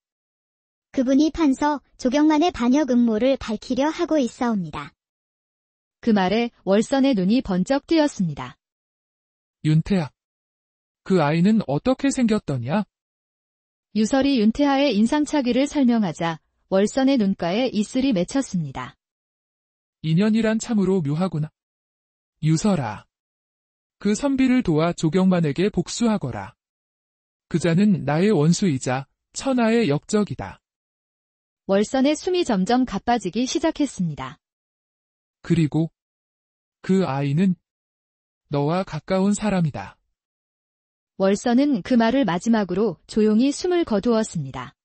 그분이 판서 조경만의 반역 음모를 밝히려 하고 있사옵니다. 그 말에 월선의 눈이 번쩍 뜨였습니다. 윤태야. 그 아이는 어떻게 생겼더냐? 유설이 윤태하의 인상차기를 설명하자 월선의 눈가에 이슬이 맺혔습니다. 인연이란 참으로 묘하구나. 유설아. 그 선비를 도와 조경만에게 복수하거라. 그자는 나의 원수이자 천하의 역적이다. 월선의 숨이 점점 가빠지기 시작했습니다. 그리고 그 아이는 너와 가까운 사람이다. 월선은 그 말을 마지막으로 조용히 숨을 거두었습니다.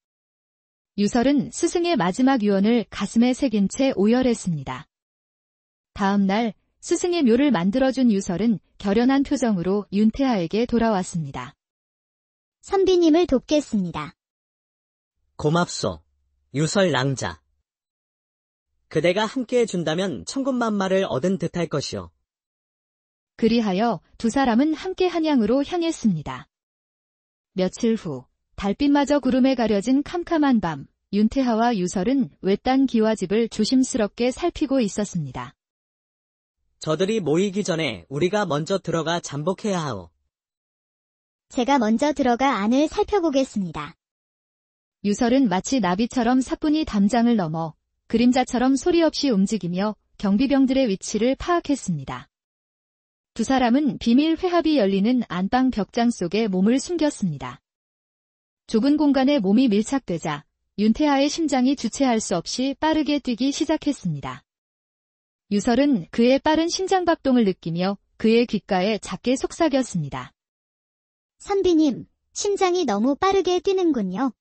유설은 스승의 마지막 유언을 가슴에 새긴 채 오열했습니다. 다음 날 스승의 묘를 만들어준 유설은 결연한 표정으로 윤태하에게 돌아왔습니다. 선비님을 돕겠습니다. 고맙소, 유설낭자. 그대가 함께 해준다면 천군만마를 얻은 듯할 것이오. 그리하여 두 사람은 함께 한양으로 향했습니다. 며칠 후 달빛마저 구름에 가려진 캄캄한 밤, 윤태하와 유설은 외딴 기와집을 조심스럽게 살피고 있었습니다. 저들이 모이기 전에 우리가 먼저 들어가 잠복해야 하오. 제가 먼저 들어가 안을 살펴보겠습니다. 유설은 마치 나비처럼 사뿐히 담장을 넘어 그림자처럼 소리 없이 움직이며 경비병들의 위치를 파악했습니다. 두 사람은 비밀 회합이 열리는 안방 벽장 속에 몸을 숨겼습니다. 좁은 공간에 몸이 밀착되자 윤태하의 심장이 주체할 수 없이 빠르게 뛰기 시작했습니다. 유설은 그의 빠른 심장박동을 느끼며 그의 귓가에 작게 속삭였습니다. 선비님, 심장이 너무 빠르게 뛰는군요.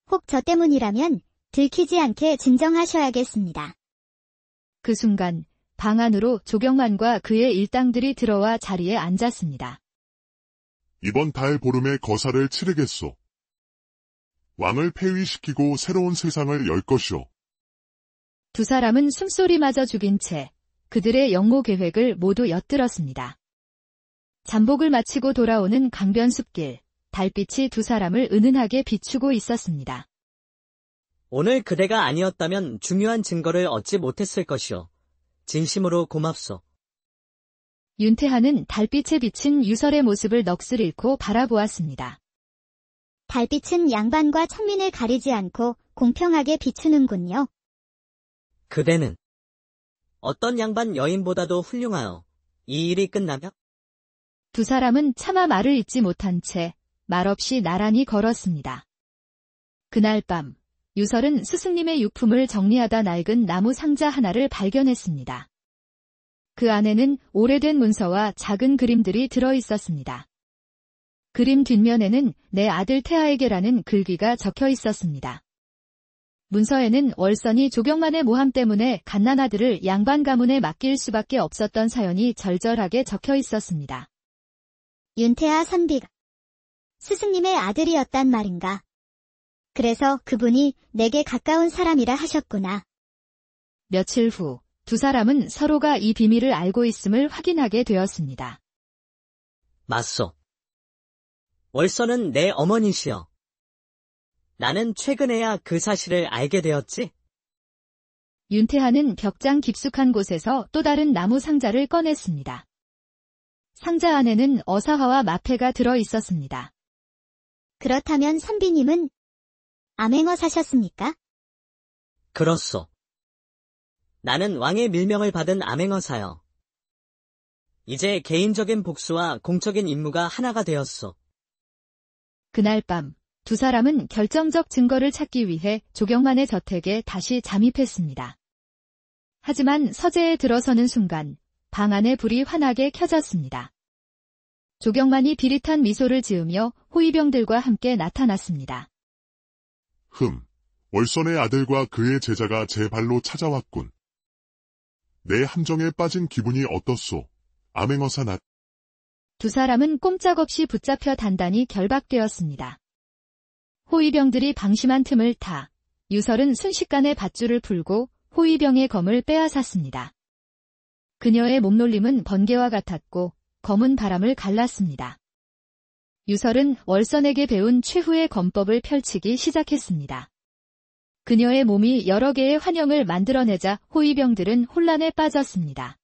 혹 저 때문이라면 들키지 않게 진정하셔야겠습니다. 그 순간 방 안으로 조경만과 그의 일당들이 들어와 자리에 앉았습니다. 이번 달 보름에 거사를 치르겠소. 왕을 폐위시키고 새로운 세상을 열 것이오. 두 사람은 숨소리마저 죽인 채 그들의 영모 계획을 모두 엿들었습니다. 잠복을 마치고 돌아오는 강변숲길, 달빛이 두 사람을 은은하게 비추고 있었습니다. 오늘 그대가 아니었다면 중요한 증거를 얻지 못했을 것이오. 진심으로 고맙소. 윤태하는 달빛에 비친 유설의 모습을 넋을 잃고 바라보았습니다. 달빛은 양반과 천민을 가리지 않고 공평하게 비추는군요. 그대는 어떤 양반 여인보다도 훌륭하오. 이 일이 끝나면? 두 사람은 차마 말을 잇지 못한 채 말없이 나란히 걸었습니다. 그날 밤, 유설은 스승님의 유품을 정리하다 낡은 나무 상자 하나를 발견했습니다. 그 안에는 오래된 문서와 작은 그림들이 들어 있었습니다. 그림 뒷면에는 내 아들 태하에게라는 글귀가 적혀 있었습니다. 문서에는 월선이 조경만의 모함 때문에 갓난아들을 양반 가문에 맡길 수밖에 없었던 사연이 절절하게 적혀 있었습니다. 윤태하 선비가 스승님의 아들이었단 말인가? 그래서 그분이 내게 가까운 사람이라 하셨구나. 며칠 후 두 사람은 서로가 이 비밀을 알고 있음을 확인하게 되었습니다. 맞소. 월선은 내 어머니시여. 나는 최근에야 그 사실을 알게 되었지. 윤태하는 벽장 깊숙한 곳에서 또 다른 나무 상자를 꺼냈습니다. 상자 안에는 어사화와 마패가 들어 있었습니다. 그렇다면 선비님은 암행어 사셨습니까? 그렇소. 나는 왕의 밀명을 받은 암행어사여. 이제 개인적인 복수와 공적인 임무가 하나가 되었소. 그날 밤 두 사람은 결정적 증거를 찾기 위해 조경만의 저택에 다시 잠입했습니다. 하지만 서재에 들어서는 순간 방 안에 불이 환하게 켜졌습니다. 조경만이 비릿한 미소를 지으며 호위병들과 함께 나타났습니다. 월선의 아들과 그의 제자가 제 발로 찾아왔군. 내 함정에 빠진 기분이 어떻소? 암행어사 낫. 두 사람은 꼼짝없이 붙잡혀 단단히 결박되었습니다. 호위병들이 방심한 틈을 타 유설은 순식간에 밧줄을 풀고 호위병의 검을 빼앗았습니다. 그녀의 몸놀림은 번개와 같았고 검은 바람을 갈랐습니다. 유설은 월선에게 배운 최후의 검법을 펼치기 시작했습니다. 그녀의 몸이 여러 개의 환영을 만들어내자 호위병들은 혼란에 빠졌습니다.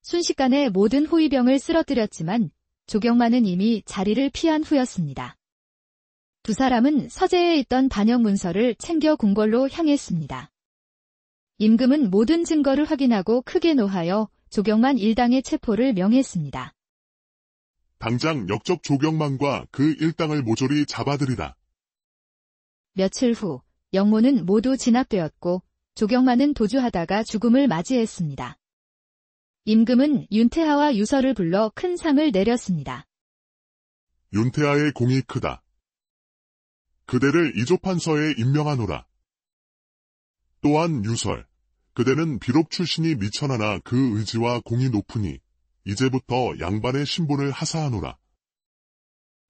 순식간에 모든 호위병을 쓰러뜨렸지만 조경만은 이미 자리를 피한 후였습니다. 두 사람은 서재에 있던 반영 문서를 챙겨 궁궐로 향했습니다. 임금은 모든 증거를 확인하고 크게 노하여 조경만 일당의 체포를 명했습니다. 당장 역적 조경만과 그 일당을 모조리 잡아들이라. 며칠 후 영모는 모두 진압되었고 조경만은 도주하다가 죽음을 맞이했습니다. 임금은 윤태하와 유설을 불러 큰 상을 내렸습니다. 윤태하의 공이 크다. 그대를 이조판서에 임명하노라. 또한 유설, 그대는 비록 출신이 미천하나 그 의지와 공이 높으니 이제부터 양반의 신분을 하사하노라.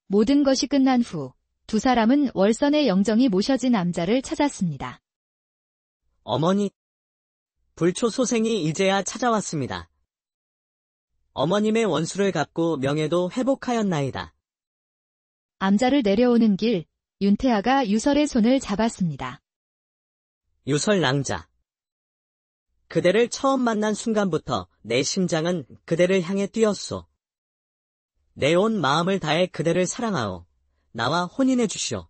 모든 것이 끝난 후 두 사람은 월선의 영정이 모셔진 남자를 찾았습니다. 어머니, 불초 소생이 이제야 찾아왔습니다. 어머님의 원수를 갚고 명예도 회복하였나이다. 암자를 내려오는 길, 윤태하가 유설의 손을 잡았습니다. 유설 낭자. 그대를 처음 만난 순간부터 내 심장은 그대를 향해 뛰었소. 내 온 마음을 다해 그대를 사랑하오. 나와 혼인해 주시오.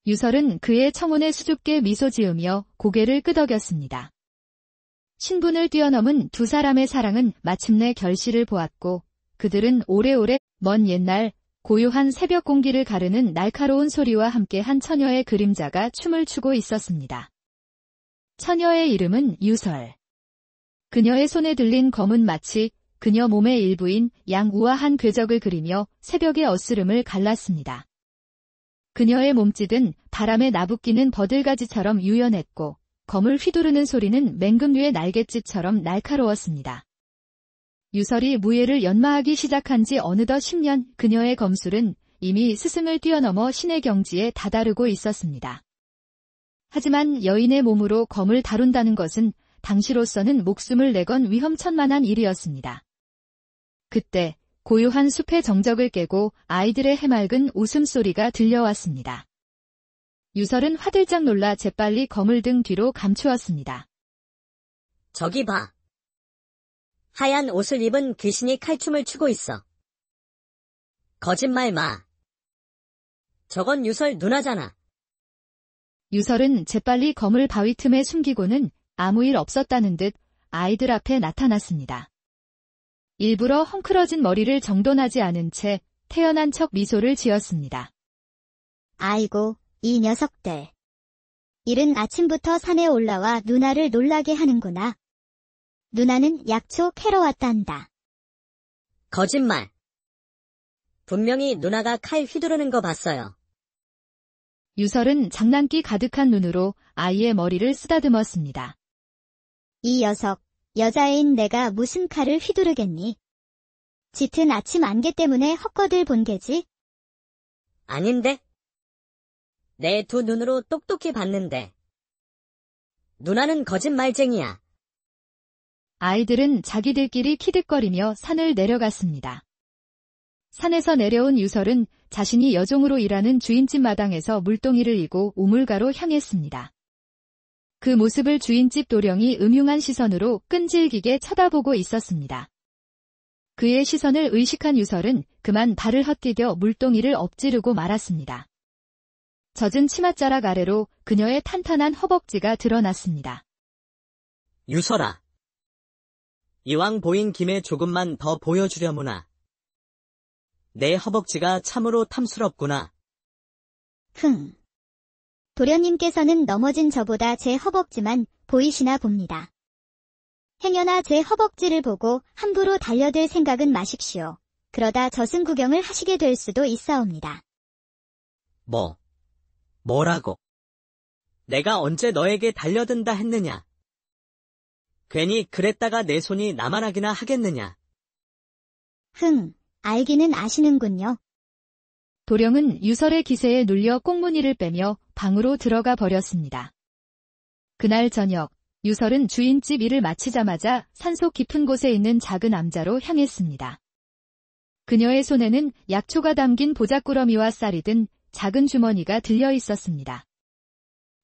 유설은 그의 청혼에 수줍게 미소 지으며 고개를 끄덕였습니다. 신분을 뛰어넘은 두 사람의 사랑은 마침내 결실을 보았고 그들은 오래오래 먼 옛날 고요한 새벽 공기를 가르는 날카로운 소리와 함께한 처녀의 그림자가 춤을 추고 있었습니다. 처녀의 이름은 유설. 그녀의 손에 들린 검은 마치 그녀 몸의 일부인 양우아한 궤적을 그리며 새벽의 어스름을 갈랐습니다. 그녀의 몸짓은 바람에 나부끼는 버들가지처럼 유연했고 검을 휘두르는 소리는 맹금류의 날갯짓처럼 날카로웠습니다. 유설이 무예를 연마하기 시작한 지 어느덧 10년, 그녀의 검술은 이미 스승을 뛰어넘어 신의 경지에 다다르고 있었습니다. 하지만 여인의 몸으로 검을 다룬다는 것은 당시로서는 목숨을 내건 위험천만한 일이었습니다. 그때 고요한 숲의 정적을 깨고 아이들의 해맑은 웃음소리가 들려왔습니다. 유설은 화들짝 놀라 재빨리 검을 등 뒤로 감추었습니다. 저기 봐. 하얀 옷을 입은 귀신이 칼춤을 추고 있어. 거짓말 마. 저건 유설 누나잖아. 유설은 재빨리 검을 바위 틈에 숨기고는 아무 일 없었다는 듯 아이들 앞에 나타났습니다. 일부러 헝클어진 머리를 정돈하지 않은 채 태연한 척 미소를 지었습니다. 아이고, 이 녀석들. 이른 아침부터 산에 올라와 누나를 놀라게 하는구나. 누나는 약초 캐러 왔단다. 거짓말. 분명히 누나가 칼 휘두르는 거 봤어요. 유설은 장난기 가득한 눈으로 아이의 머리를 쓰다듬었습니다. 이 녀석, 여자애인 내가 무슨 칼을 휘두르겠니? 짙은 아침 안개 때문에 헛거들 본 게지? 아닌데? 내 두 눈으로 똑똑히 봤는데. 누나는 거짓말쟁이야. 아이들은 자기들끼리 키득거리며 산을 내려갔습니다. 산에서 내려온 유설은 자신이 여종으로 일하는 주인집 마당에서 물동이를 이고 우물가로 향했습니다. 그 모습을 주인집 도령이 음흉한 시선으로 끈질기게 쳐다보고 있었습니다. 그의 시선을 의식한 유설은 그만 발을 헛디뎌 물동이를 엎지르고 말았습니다. 젖은 치맛자락 아래로 그녀의 탄탄한 허벅지가 드러났습니다. 유설아. 이왕 보인 김에 조금만 더 보여주려무나. 내 허벅지가 참으로 탐스럽구나. 도련님께서는 넘어진 저보다 제 허벅지만 보이시나 봅니다. 행여나 제 허벅지를 보고 함부로 달려들 생각은 마십시오. 그러다 저승 구경을 하시게 될 수도 있사옵니다. 뭐라고? 내가 언제 너에게 달려든다 했느냐? 괜히 그랬다가 내 손이 나만하기나 하겠느냐? 알기는 아시는군요. 도령은 유설의 기세에 눌려 꽁무니를 빼며 방으로 들어가 버렸습니다. 그날 저녁, 유설은 주인집 일을 마치자마자 산속 깊은 곳에 있는 작은 암자로 향했습니다. 그녀의 손에는 약초가 담긴 보자꾸러미와 쌀이 든 작은 주머니가 들려 있었습니다.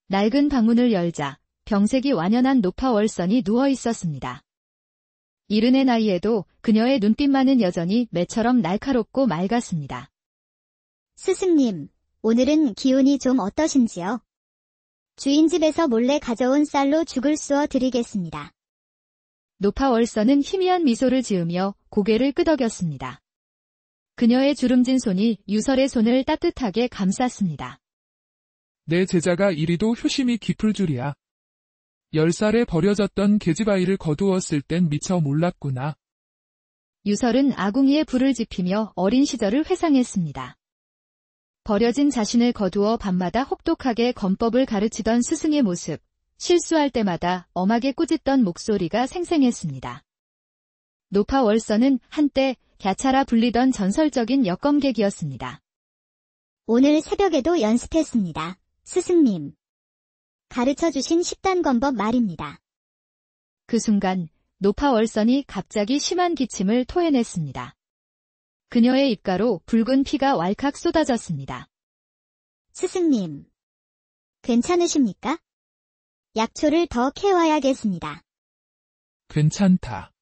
낡은 방문을 열자 병색이 완연한 노파월선이 누워 있었습니다. 이른의 나이에도 그녀의 눈빛만은 여전히 매처럼 날카롭고 맑았습니다. 스승님, 오늘은 기운이 좀 어떠신지요? 주인 집에서 몰래 가져온 쌀로 죽을 쑤어 드리겠습니다. 노파월선은 희미한 미소를 지으며 고개를 끄덕였습니다. 그녀의 주름진 손이 유설의 손을 따뜻하게 감쌌습니다. 내 제자가 이리도 효심이 깊을 줄이야. 10살에 버려졌던 계집아이를 거두었을 땐 미처 몰랐구나. 유설은 아궁이에 불을 지피며 어린 시절을 회상했습니다. 버려진 자신을 거두어 밤마다 혹독하게 검법을 가르치던 스승의 모습, 실수할 때마다 엄하게 꾸짖던 목소리가 생생했습니다. 노파월선은 한때 갸차라 불리던 전설적인 역검객이었습니다. 오늘 새벽에도 연습했습니다. 스승님. 가르쳐주신 10단 검법 말입니다. 그 순간 노파월선이 갑자기 심한 기침을 토해냈습니다. 그녀의 입가로 붉은 피가 왈칵 쏟아졌습니다. 스승님. 괜찮으십니까? 약초를 더 캐와야겠습니다. 괜찮다.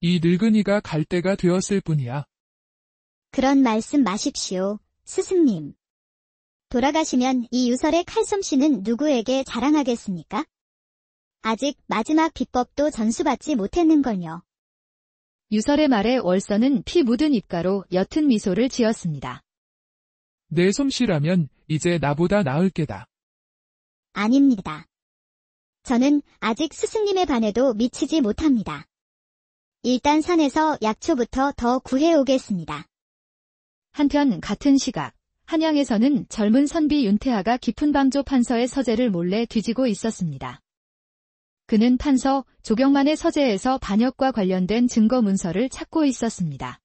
이 늙은이가 갈 때가 되었을 뿐이야. 그런 말씀 마십시오, 스승님. 돌아가시면 이 유설의 칼솜씨는 누구에게 자랑하겠습니까? 아직 마지막 비법도 전수받지 못했는걸요. 유설의 말에 월선은 피 묻은 입가로 옅은 미소를 지었습니다. 내 솜씨라면 이제 나보다 나을 게다. 아닙니다. 저는 아직 스승님의 반에도 미치지 못합니다. 일단 산에서 약초부터 더 구해오겠습니다. 한편 같은 시각, 한양에서는 젊은 선비 윤태하가 깊은 방조 판서의 서재를 몰래 뒤지고 있었습니다. 그는 판서 조경만의 서재에서 반역과 관련된 증거 문서를 찾고 있었습니다.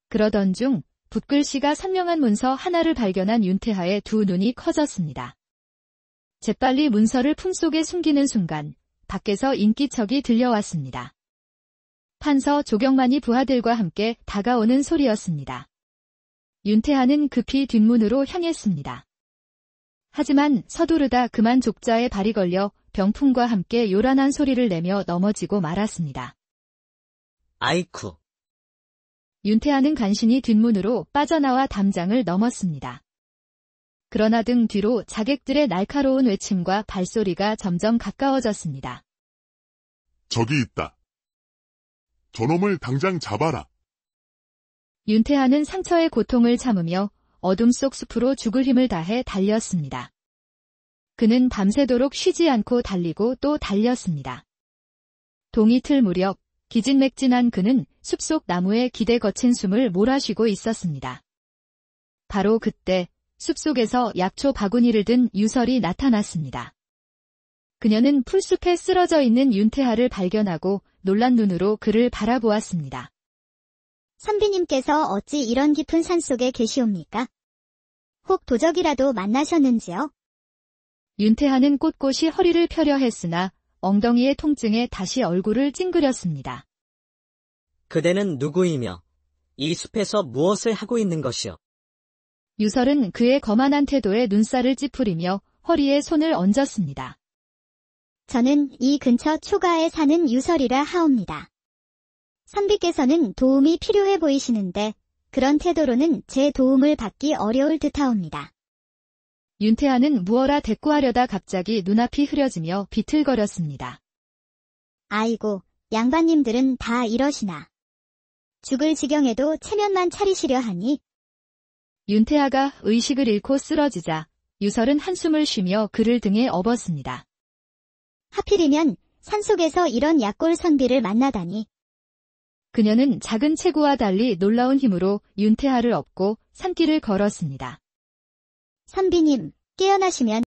그러던 중 붓글씨가 선명한 문서 하나를 발견한 윤태하의 두 눈이 커졌습니다. 재빨리 문서를 품속에 숨기는 순간 밖에서 인기척이 들려왔습니다. 판서 조경만이 부하들과 함께 다가오는 소리였습니다. 윤태하는 급히 뒷문으로 향했습니다. 하지만 서두르다 그만 족자에 발이 걸려 병풍과 함께 요란한 소리를 내며 넘어지고 말았습니다. 아이쿠. 윤태하는 간신히 뒷문으로 빠져나와 담장을 넘었습니다. 그러나 등 뒤로 자객들의 날카로운 외침과 발소리가 점점 가까워졌습니다. 저기 있다. 저놈을 당장 잡아라. 윤태하는 상처의 고통을 참으며 어둠 속 숲으로 죽을 힘을 다해 달렸습니다. 그는 밤새도록 쉬지 않고 달리고 또 달렸습니다. 동이틀 무렵 기진맥진한 그는 숲속 나무에 기대 거친 숨을 몰아쉬고 있었습니다. 바로 그때 숲속에서 약초 바구니를 든 유설이 나타났습니다. 그녀는 풀숲에 쓰러져 있는 윤태하를 발견하고 놀란 눈으로 그를 바라보았습니다. 선비님께서 어찌 이런 깊은 산속에 계시옵니까? 혹 도적이라도 만나셨는지요? 윤태하는 꼿꼿이 허리를 펴려 했으나 엉덩이의 통증에 다시 얼굴을 찡그렸습니다. 그대는 누구이며 이 숲에서 무엇을 하고 있는 것이오? 유설은 그의 거만한 태도에 눈살을 찌푸리며 허리에 손을 얹었습니다. 저는 이 근처 초가에 사는 유설이라 하옵니다. 선비께서는 도움이 필요해 보이시는데 그런 태도로는 제 도움을 받기 어려울 듯하옵니다. 윤태하는 무어라 대꾸하려다 갑자기 눈앞이 흐려지며 비틀거렸습니다. 아이고, 양반님들은 다 이러시나. 죽을 지경에도 체면만 차리시려 하니. 윤태하가 의식을 잃고 쓰러지자 유설은 한숨을 쉬며 그를 등에 업었습니다. 하필이면 산속에서 이런 약골 선비를 만나다니. 그녀는 작은 체구와 달리 놀라운 힘으로 윤태하를 업고 산길을 걸었습니다. 선비님, 깨어나시면